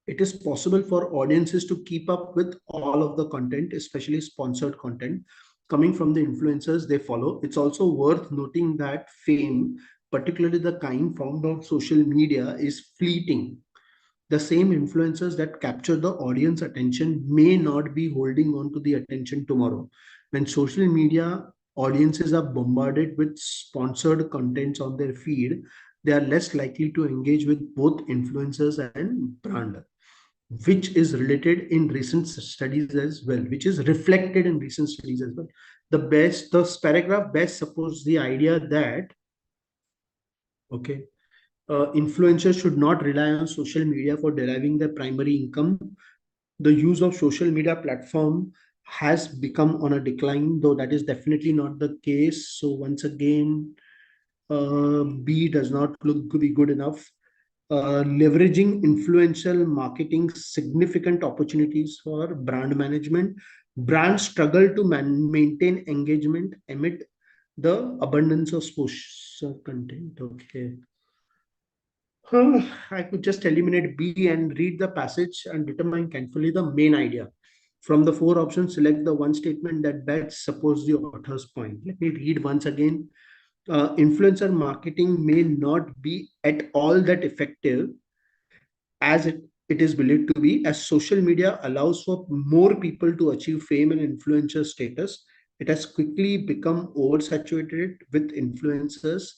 It is possible for audiences to keep up with all of the content, especially sponsored content coming from the influencers they follow. It's also worth noting that fame, particularly the kind found on social media, is fleeting. The same influencers that capture the audience attention may not be holding on to the attention tomorrow. When social media audiences are bombarded with sponsored contents on their feed, they are less likely to engage with both influencers and brand. which is related in recent studies as well, which is reflected in recent studies as well. This paragraph best supports the idea that, okay, influencers should not rely on social media for deriving their primary income. The use of social media platform has become on a decline, though that is definitely not the case. So once again, B does not look to be good enough. Leveraging influential marketing, significant opportunities for brand management. Brands struggle to maintain engagement amid the abundance of social content. Okay. I could just eliminate B and read the passage and determine carefully the main idea. From the four options, select the one statement that best supports the author's point. Let me read once again. Influencer marketing may not be at all that effective as it is believed to be, as social media allows for more people to achieve fame and influencer status. It has quickly become oversaturated with influencers.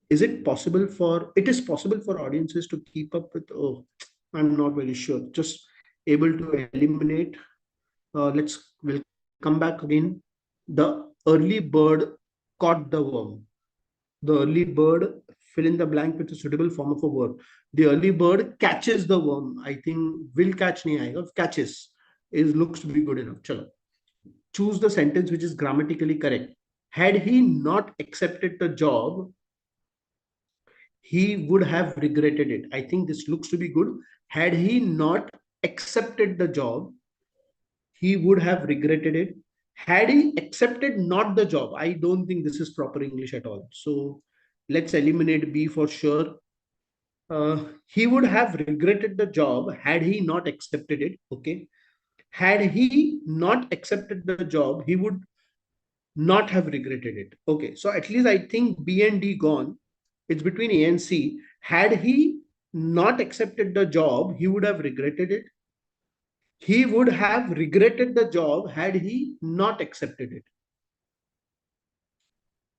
It is possible for audiences to keep up with, oh, I'm not very sure, just able to eliminate. We'll come back again. The early bird caught the worm. The early bird, fill in the blank with a suitable form of a verb. The early bird catches the worm. I think will catch nahi aayega. Catches is looks to be good enough. Chalo. Choose the sentence which is grammatically correct. Had he not accepted the job, he would have regretted it. I think this looks to be good. Had he not accepted the job, he would have regretted it. Had he accepted not the job, I don't think this is proper English at all. So let's eliminate B for sure. He would have regretted the job had he not accepted it. Okay. Had he not accepted the job, he would not have regretted it. Okay. So at least I think B and D gone. It's between A and C. Had he not accepted the job, he would have regretted it. He would have regretted the job had he not accepted it.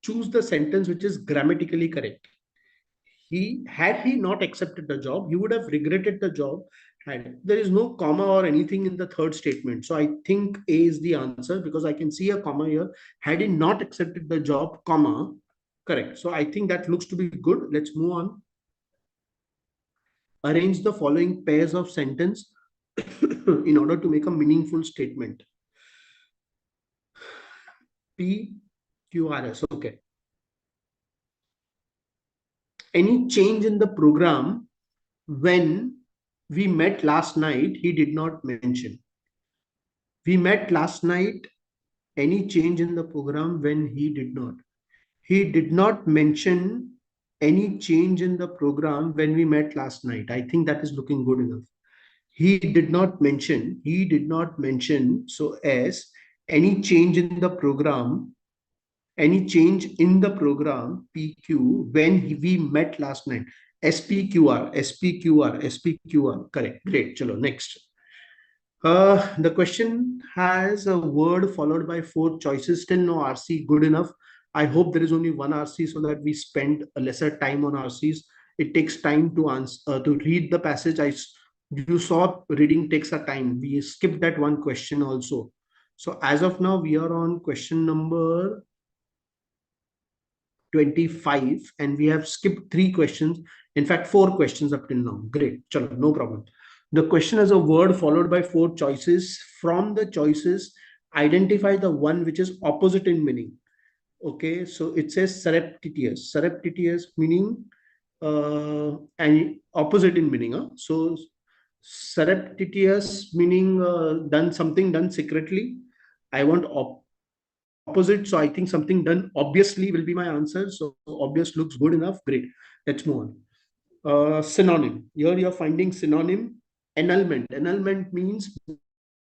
Choose the sentence which is grammatically correct. He not accepted the job, he would have regretted the job. And there is no comma or anything in the third statement. So I think A is the answer because I can see a comma here. Had he not accepted the job, comma, correct. So I think that looks to be good. Let's move on. Arrange the following pairs of sentence in order to make a meaningful statement. P, Q, R, S. Okay. Any change in the program when we met last night, he did not mention. We met last night. Any change in the program when he did not? He did not mention any change in the program when we met last night. I think that is looking good enough. He did not mention. So as any change in the program, PQ when we met last night. SPQR. Correct. Great. Chalo, next. The question has a word followed by four choices. Still no RC. Good enough. I hope there is only one RC so that we spend a lesser time on RCs. It takes time to answer to read the passage. You saw reading takes a time. We skipped that one question also. So as of now, we are on question number 25 and we have skipped three questions. In fact, four questions up till now. Great. Chalo, no problem. The question is a word followed by four choices. From the choices, identify the one which is opposite in meaning. Okay, so it says surreptitious. Surreptitious meaning and opposite in meaning. So surreptitious meaning done secretly. I want opposite. So I think something done obviously will be my answer. So obvious looks good enough. Great. Let's move on. Synonym. Here you're finding synonym. Annulment. Annulment means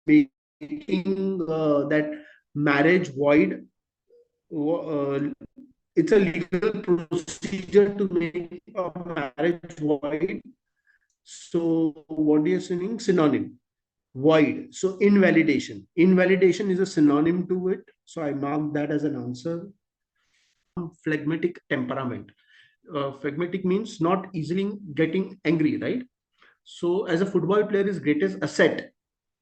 making that marriage void. It's a legal procedure to make a marriage void. So what are you saying? Synonym. Void. So invalidation. Invalidation is a synonym to it. So I mark that as an answer. Phlegmatic temperament. Phlegmatic means not easily getting angry, right? So as a football player, his greatest asset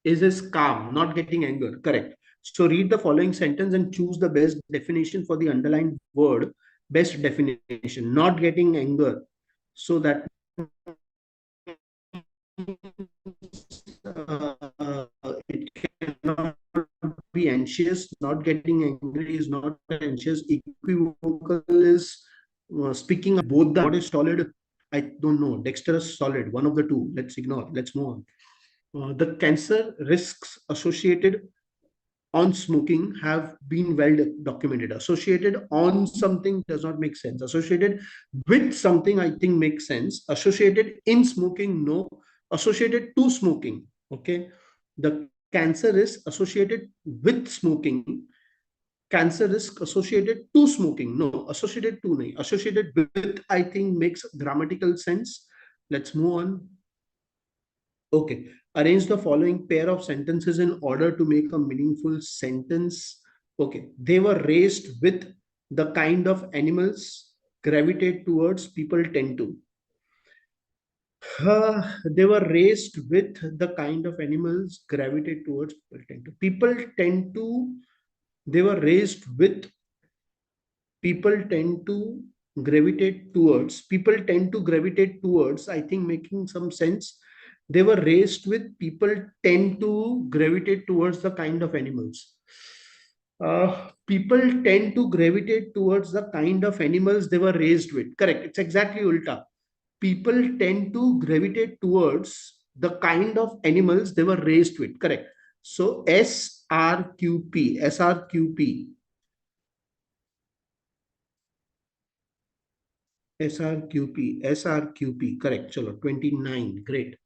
is his calm, not getting anger. Correct. So read the following sentence and choose the best definition for the underlined word. Best definition, not getting anger. So that it cannot be anxious. Not getting angry is not anxious. Equivocal is speaking of both. The what is solid? I don't know. Dexterous, solid. One of the two. Let's ignore. Let's move on. The cancer risks associated on smoking have been well documented. Associated on something does not make sense. Associated with something, I think, makes sense. Associated in smoking, no. Associated to smoking, okay. The cancer is associated with smoking. Cancer risk associated to smoking, no. Associated to nahi. Associated with, I think, makes grammatical sense. Let's move on. Okay. Arrange the following pair of sentences in order to make a meaningful sentence. Okay. They were raised with the kind of animals gravitate towards people tend to. They were raised with the kind of animals gravitate towards people tend to. People tend to, they were raised with people tend to gravitate towards, I think, making some sense. They were raised with people tend to gravitate towards the kind of animals. People tend to gravitate towards the kind of animals they were raised with. Correct, it's exactly ulta. People tend to gravitate towards the kind of animals they were raised with. Correct. So SRQP, correct. Chalo, 29. Great.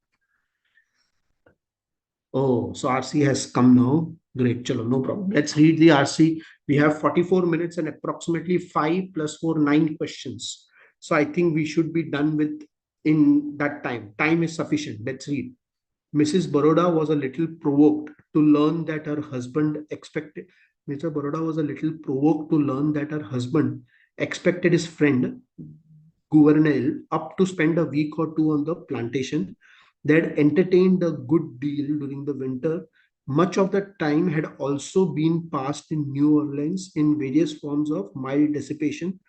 Oh, so RC has come now. Great. Chalo, no problem. Let's read the RC. We have 44 minutes and approximately 5 plus 4, 9 questions. So I think we should be done with in that time. Time is sufficient. Let's read. Mrs. Baroda was a little provoked to learn that her husband expected. Mr. Baroda was a little provoked to learn that her husband expected his friend Gouvernail up to spend a week or two on the plantation. They had entertained a good deal during the winter. Much of the time had also been passed in New Orleans in various forms of mild dissipation.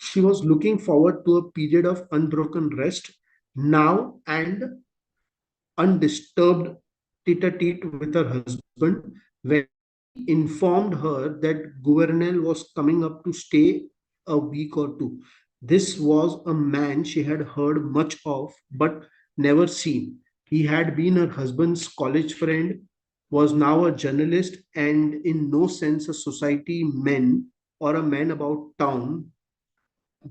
She was looking forward to a period of unbroken rest now and undisturbed tete-a-tete with her husband when he informed her that Gouvernail was coming up to stay a week or two. This was a man she had heard much of but never seen. He had been her husband's college friend, was now a journalist, and in no sense a society man or a man about town,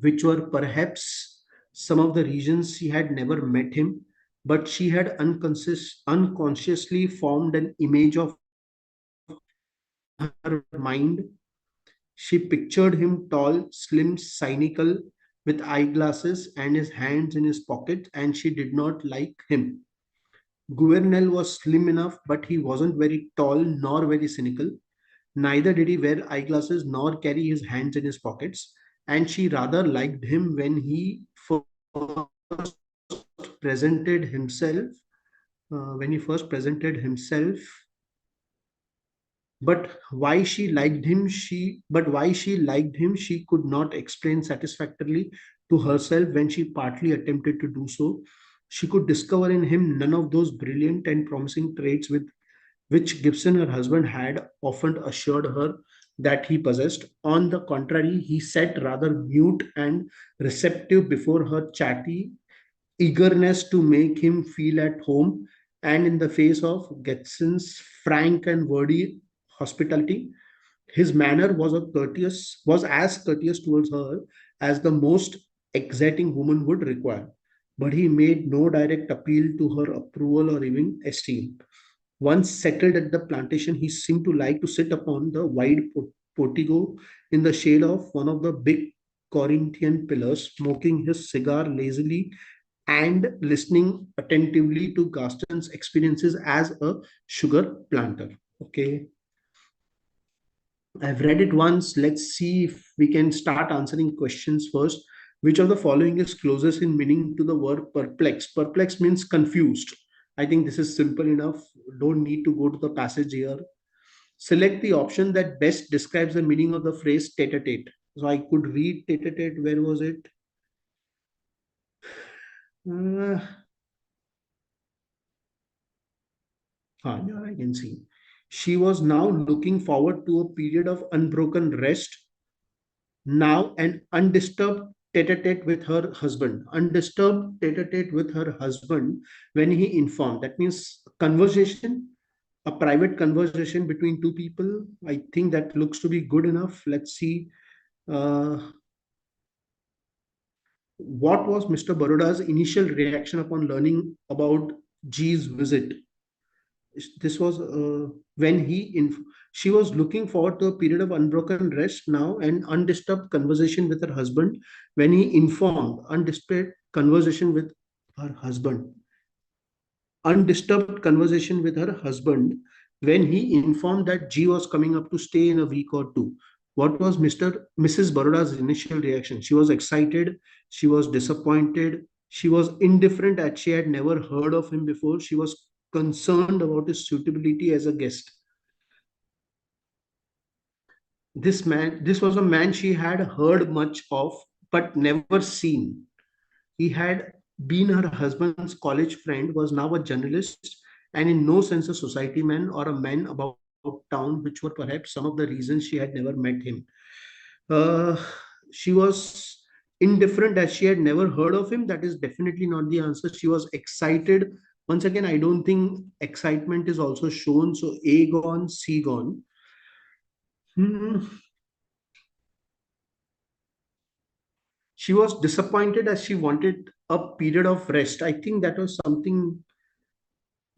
which were perhaps some of the reasons she had never met him, but she had unconsciously formed an image of her mind. She pictured him tall, slim, cynical, with eyeglasses and his hands in his pocket, and she did not like him. Gouvernail was slim enough, but he wasn't very tall nor very cynical. Neither did he wear eyeglasses nor carry his hands in his pockets, and she rather liked him when he first presented himself. When he first presented himself, why she liked him, she could not explain satisfactorily to herself when she partly attempted to do so. She could discover in him none of those brilliant and promising traits with which Gibson, her husband, had often assured her that he possessed. On the contrary, he sat rather mute and receptive before her chatty eagerness to make him feel at home, and in the face of Gibson's frank and wordy hospitality, his manner was as courteous towards her as the most exacting woman would require. But he made no direct appeal to her approval or even esteem. Once settled at the plantation, he seemed to like to sit upon the wide portico in the shade of one of the big Corinthian pillars, smoking his cigar lazily and listening attentively to Gaston's experiences as a sugar planter. Okay, I've read it once. Let's see if we can start answering questions first. Which of the following is closest in meaning to the word perplex? Perplex means confused. I think this is simple enough. Don't need to go to the passage here. Select the option that best describes the meaning of the phrase tete-a-tete. So I could read tete-a-tete. Where was it? Uh, yeah, I can see. She was now looking forward to a period of unbroken rest, now an undisturbed tete-a-tete with her husband. Undisturbed tete-a-tete with her husband when he informed. That means conversation, a private conversation between two people. I think that looks to be good enough. Let's see. Uh, what was Mr. Baroda's initial reaction upon learning about G's visit? This was when she was looking forward to a period of unbroken rest, now and undisturbed conversation with her husband when he informed. Undisturbed conversation with her husband. Undisturbed conversation with her husband when he informed that G was coming up to stay in a week or two. What was Mrs. Baroda's initial reaction? She was excited, she was disappointed, she was indifferent as she had never heard of him before. She was concerned about his suitability as a guest. This was a man she had heard much of but never seen. He had been her husband's college friend, was now a journalist, and in no sense a society man or a man about town, which were perhaps some of the reasons she had never met him. Uh, she was indifferent as she had never heard of him. That is definitely not the answer. She was excited. Once again, I don't think excitement is also shown. So A gone, C gone. Hmm. She was disappointed as she wanted a period of rest. I think that was something.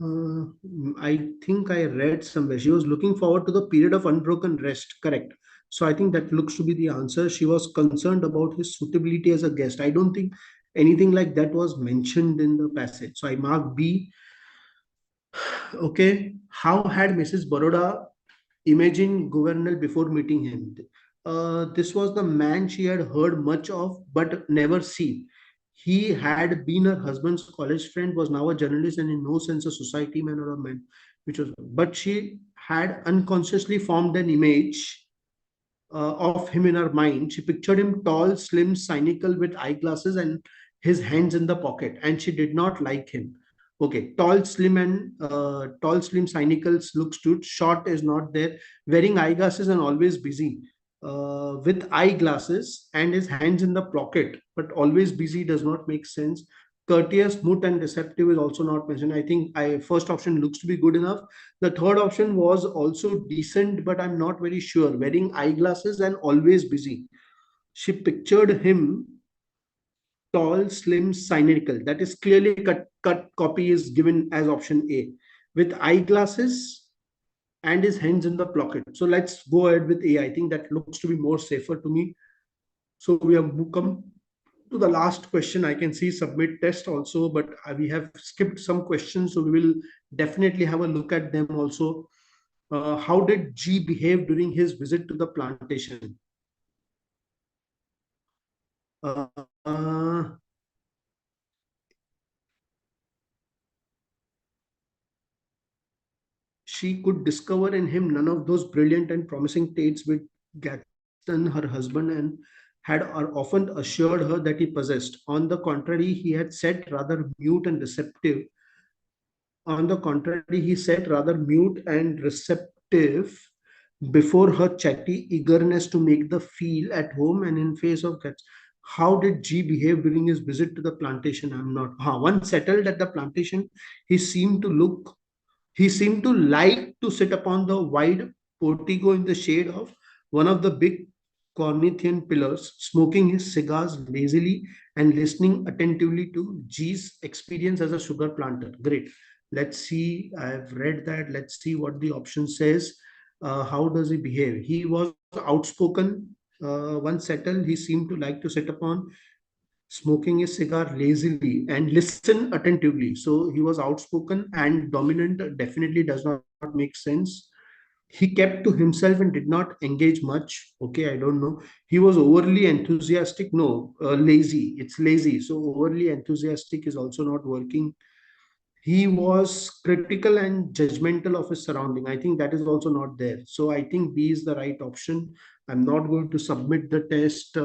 I think I read somewhere. She was looking forward to the period of unbroken rest. Correct. So I think that looks to be the answer. She was concerned about his suitability as a guest. I don't think anything like that was mentioned in the passage. So I mark B. Okay. How had Mrs. Baroda imagined Governor before meeting him? This was the man she had heard much of but never seen. He had been her husband's college friend, was now a journalist, and in no sense a society man or a man, which was. But she had unconsciously formed an image of him in her mind. She pictured him tall, slim, cynical, with eyeglasses and his hands in the pocket, and she did not like him. Okay, tall, slim, cynical looks good. Short is not there. Wearing eyeglasses and always busy. With eyeglasses and his hands in the pocket, but always busy does not make sense. Courteous, smooth, and deceptive is also not mentioned. I think I first option looks to be good enough. The third option was also decent, but I'm not very sure. Wearing eyeglasses and always busy. She pictured him tall, slim, cynical. That is clearly cut copy is given as option A. With eyeglasses and his hands in the pocket. So let's go ahead with A. I think that looks to be more safer to me. So we have come to the last question. I can see submit test also, but we have skipped some questions. So we will definitely have a look at them also. How did G behave during his visit to the plantation? Uh, uh, she could discover in him none of those brilliant and promising traits which Gaston, her husband, and had often assured her that he possessed. On the contrary, he had said rather mute and receptive. On the contrary, he said rather mute and receptive before her chatty eagerness to make the feel at home and in face of cats. How did G behave during his visit to the plantation? I'm not. Once settled at the plantation, he seemed to look he seemed to like to sit upon the wide portico in the shade of one of the big Corinthian pillars, smoking his cigars lazily and listening attentively to G's experience as a sugar planter. Great. Let's see. I've read that. Let's see what the option says. How does he behave? He was outspoken. Once settled, he seemed to like to sit upon smoking a cigar lazily and listen attentively. So he was outspoken and dominant. Definitely does not make sense. He kept to himself and did not engage much. Okay, I don't know. He was overly enthusiastic. No, lazy. It's lazy. So overly enthusiastic is also not working. He was critical and judgmental of his surrounding. I think that is also not there. So I think B is the right option. I'm not going to submit the test.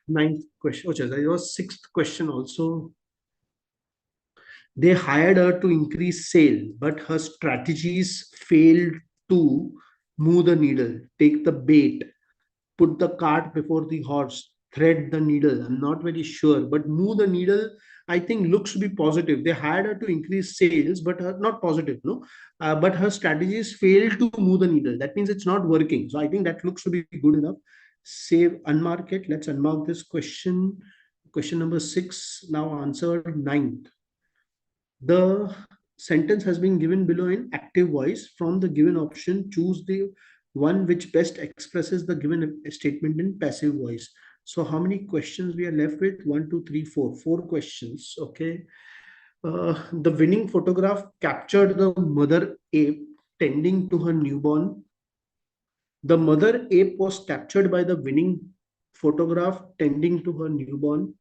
Ninth question. Oh, there was sixth question also. They hired her to increase sale, but her strategies failed to move the needle, take the bait, put the cart before the horse, thread the needle. I'm not very sure, but move the needle, I think looks to be positive. They hired her to increase sales, but her, not positive, no. But her strategies failed to move the needle. That means it's not working. So I think that looks to be good enough. Save, unmark it. Let's unmark this question. Question number 6, now answered. Ninth. The sentence has been given below in active voice. From the given option, choose the one which best expresses the given statement in passive voice. So how many questions we are left with? One, two, three, four. Four questions. Okay. The winning photograph captured the mother ape tending to her newborn. The mother ape was captured by the winning photograph tending to her newborn.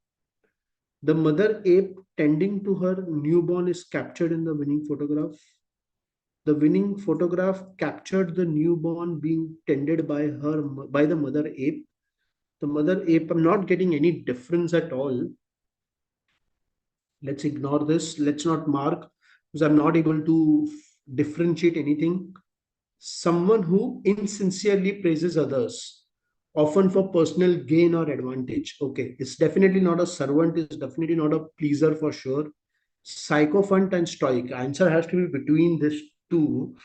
The mother ape tending to her newborn is captured in the winning photograph. The winning photograph captured the newborn being tended by the mother ape. The mother ape, I'm not getting any difference at all. Let's ignore this. Let's not mark because I'm not able to differentiate anything. Someone who insincerely praises others, often for personal gain or advantage. Okay, it's definitely not a servant, it's definitely not a pleaser for sure. Sycophant and stoic. Answer has to be between these two.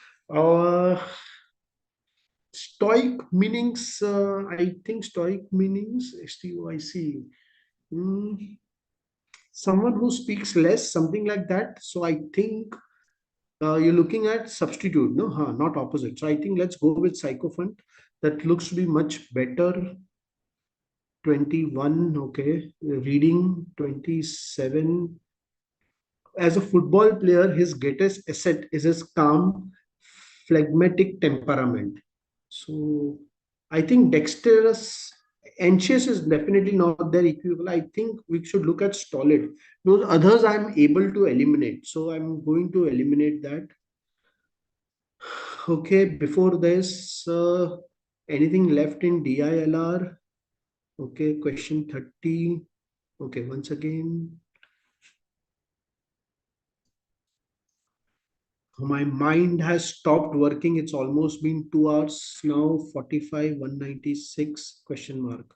Stoic meanings, I think stoic meanings, STOIC. Mm, someone who speaks less, something like that. So I think you're looking at substitute, no? Huh, not opposite. So I think let's go with sycophant. That looks to be much better. 21, okay. Reading 27. As a football player, his greatest asset is his calm, phlegmatic temperament. So I think dexterous, anxious is definitely not their equivalent. I think we should look at stolid. Those others I'm able to eliminate. So I'm going to eliminate that. Okay, before this, anything left in DILR? Okay, question 30. Okay, once again, my mind has stopped working. It's almost been 2 hours now. 45, 196 question mark.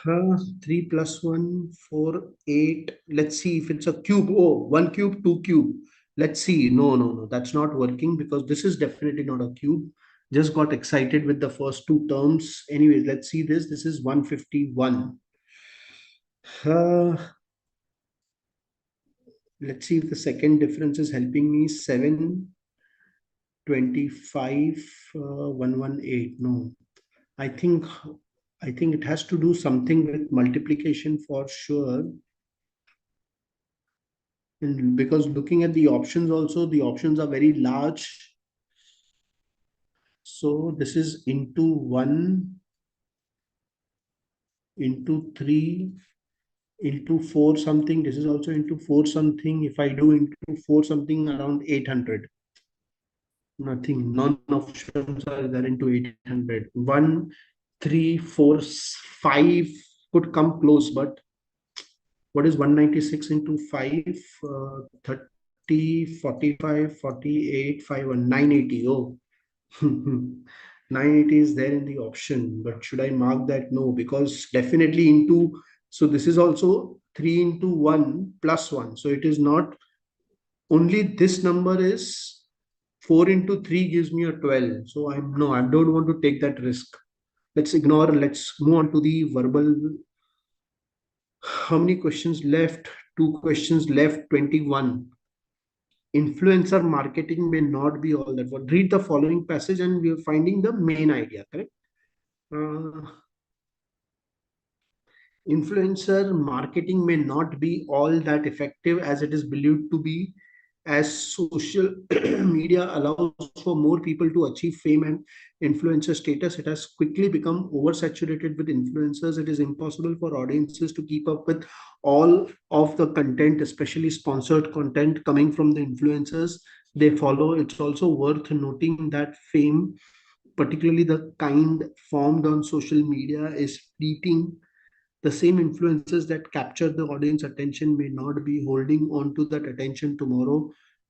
3 plus 1, 4, 8. Let's see if it's a cube. Oh, 1 cube, 2 cube. Let's see. No, no, no. That's not working because this is definitely not a cube. Just got excited with the first two terms. Anyways, let's see this. This is 151. Uh, let's see if the second difference is helping me. 7, 25, 118. No, I think I think it has to do something with multiplication for sure. And because looking at the options also, the options are very large. So this is into 1, into 3, into 4 something. This is also into 4 something. If I do into 4 something, around 800. Nothing. None options are there into 800. 1, 3, 4, 5 could come close, but what is 196 into 5? 30, 45, 48, 5, 980. Oh, 980 is there in the option, but should I mark that? No, because definitely into, so this is also 3 into 1 plus 1. So it is not only this number is 4 into 3 gives me a 12. So I'm no, I don't want to take that risk. Let's ignore, let's move on to the verbal. How many questions left? Two questions left, 21. Influencer marketing may not be all that. What? Read the following passage and we are finding the main idea, correct? Uh, influencer marketing may not be all that effective as it is believed to be. as social media allows for more people to achieve fame and influencer status, it has quickly become oversaturated with influencers. It is impossible for audiences to keep up with all of the content, especially sponsored content coming from the influencers they follow. It's also worth noting that fame, particularly the kind formed on social media, is fleeting. The same influences that capture the audience attention may not be holding on to that attention tomorrow.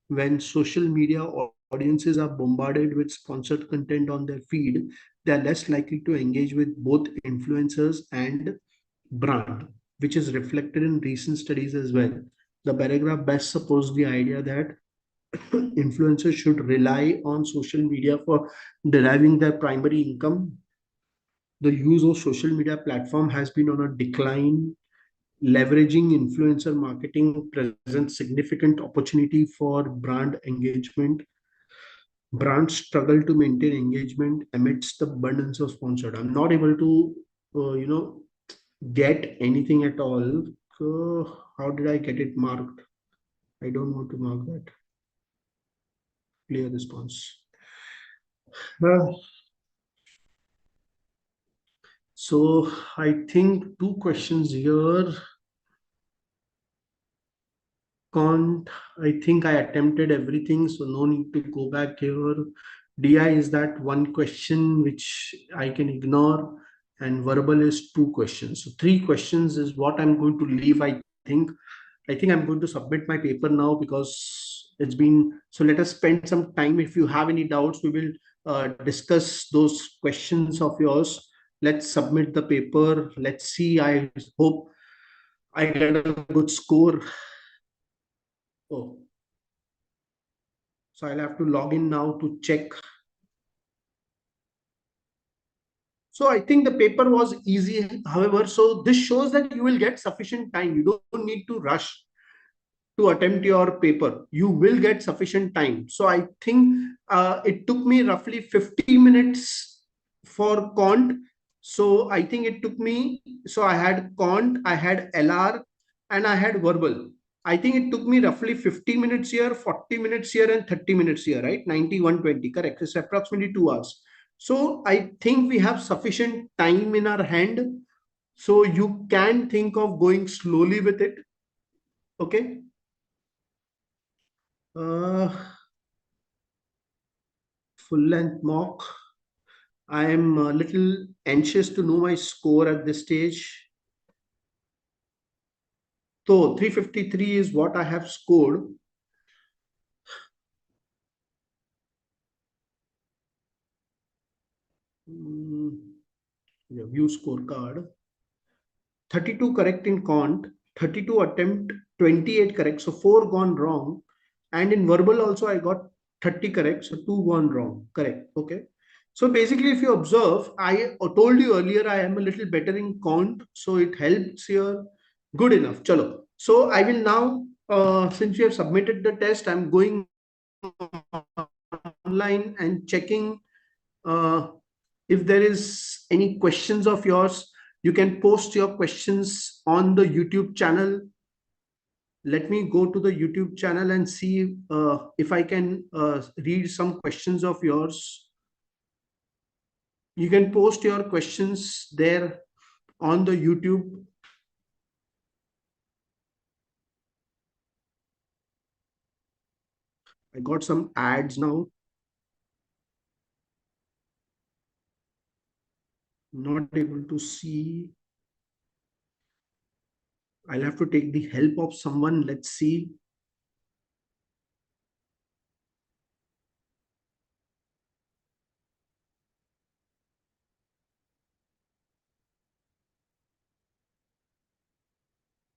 When social media audiences are bombarded with sponsored content on their feed, they are less likely to engage with both influencers and brand, which is reflected in recent studies as well. The paragraph best supports the idea that influencers should rely on social media for deriving their primary income. The use of social media platform has been on a decline. Leveraging influencer marketing presents significant opportunity for brand engagement. Brands struggle to maintain engagement amidst the abundance of sponsored. I'm not able to, get anything at all. So how did I get it marked? I don't want to mark that. Clear response. Uh, so I think two questions here. Can't, I think I attempted everything, so no need to go back here. DI is that one question which I can ignore, and verbal is two questions. So three questions is what I'm going to leave, I think. I think I'm going to submit my paper now because it's been, so let us spend some time. If you have any doubts, we will discuss those questions of yours. Let's submit the paper. Let's see. I hope I get a good score. Oh, so I'll have to log in now to check. So I think the paper was easy. However, so this shows that you will get sufficient time. You don't need to rush to attempt your paper. You will get sufficient time. So I think it took me roughly 50 minutes for quant. So I think it took me, so I had quant, I had LR, and I had verbal. I think it took me roughly 50 minutes here, 40 minutes here, and 30 minutes here, right? 9120, correct. It's approximately 2 hours. So I think we have sufficient time in our hand. So you can think of going slowly with it. Okay. Uh, Full length mock. I am a little anxious to know my score at this stage. So 353 is what I have scored. Mm, yeah, view scorecard. 32 correct in quant, 32 attempt, 28 correct. So four gone wrong. And in verbal also, I got 30 correct. So two gone wrong. Correct. Okay. So basically, if you observe, I told you earlier, I am a little better in quant. So it helps here. Good enough. Chalo. So I will now, since you have submitted the test, I'm going online and checking uh, if there is any questions of yours. You can post your questions on the YouTube channel. Let me go to the YouTube channel and see if I can read some questions of yours. You can post your questions there on the YouTube. I got some ads now. Not able to see. I'll have to take the help of someone. Let's see.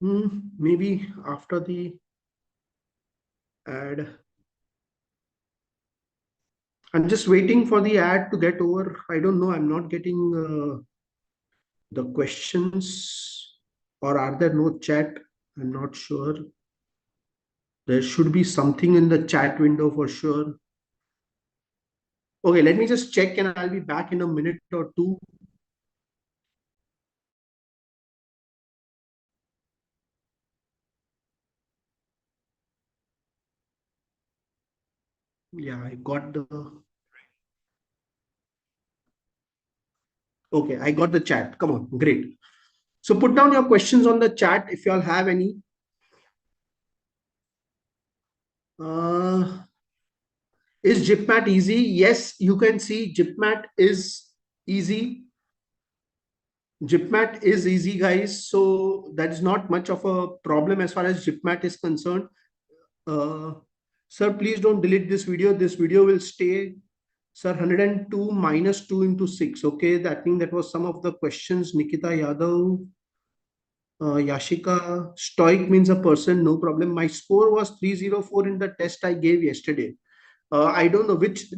Maybe after the ad. I'm just waiting for the ad to get over. I don't know. I'm not getting the questions, or are there no chat? I'm not sure. There should be something in the chat window for sure. Okay, let me just check and I'll be back in a minute or two. Yeah, I got the, okay, I got the chat. Come on, great. So put down your questions on the chat if you all have any. Uh, is JIPMAT easy? Yes, you can see JIPMAT is easy. JIPMAT is easy, guys. So that is not much of a problem as far as JIPMAT is concerned. Uh, Sir, please don't delete this video. This video will stay. Sir, 102 minus 2 into 6. Okay, I think that was some of the questions. Nikita Yadav, Yashika, stoic means a person, no problem. My score was 304 in the test I gave yesterday. I don't know which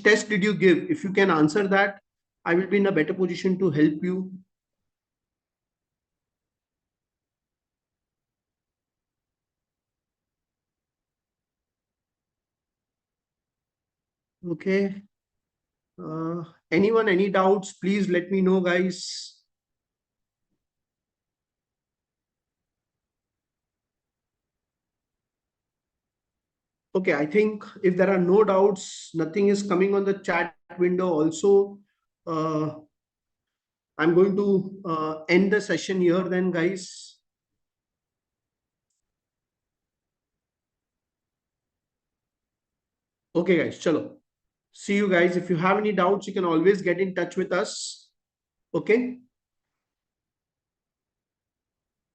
test did you give. If you can answer that, I will be in a better position to help you. Okay. Anyone, any doubts, please let me know, guys. Okay, I think if there are no doubts, nothing is coming on the chat window also. Uh, I'm going to end the session here then, guys. Okay, guys, chalo. See you guys. If you have any doubts, you can always get in touch with us. Okay.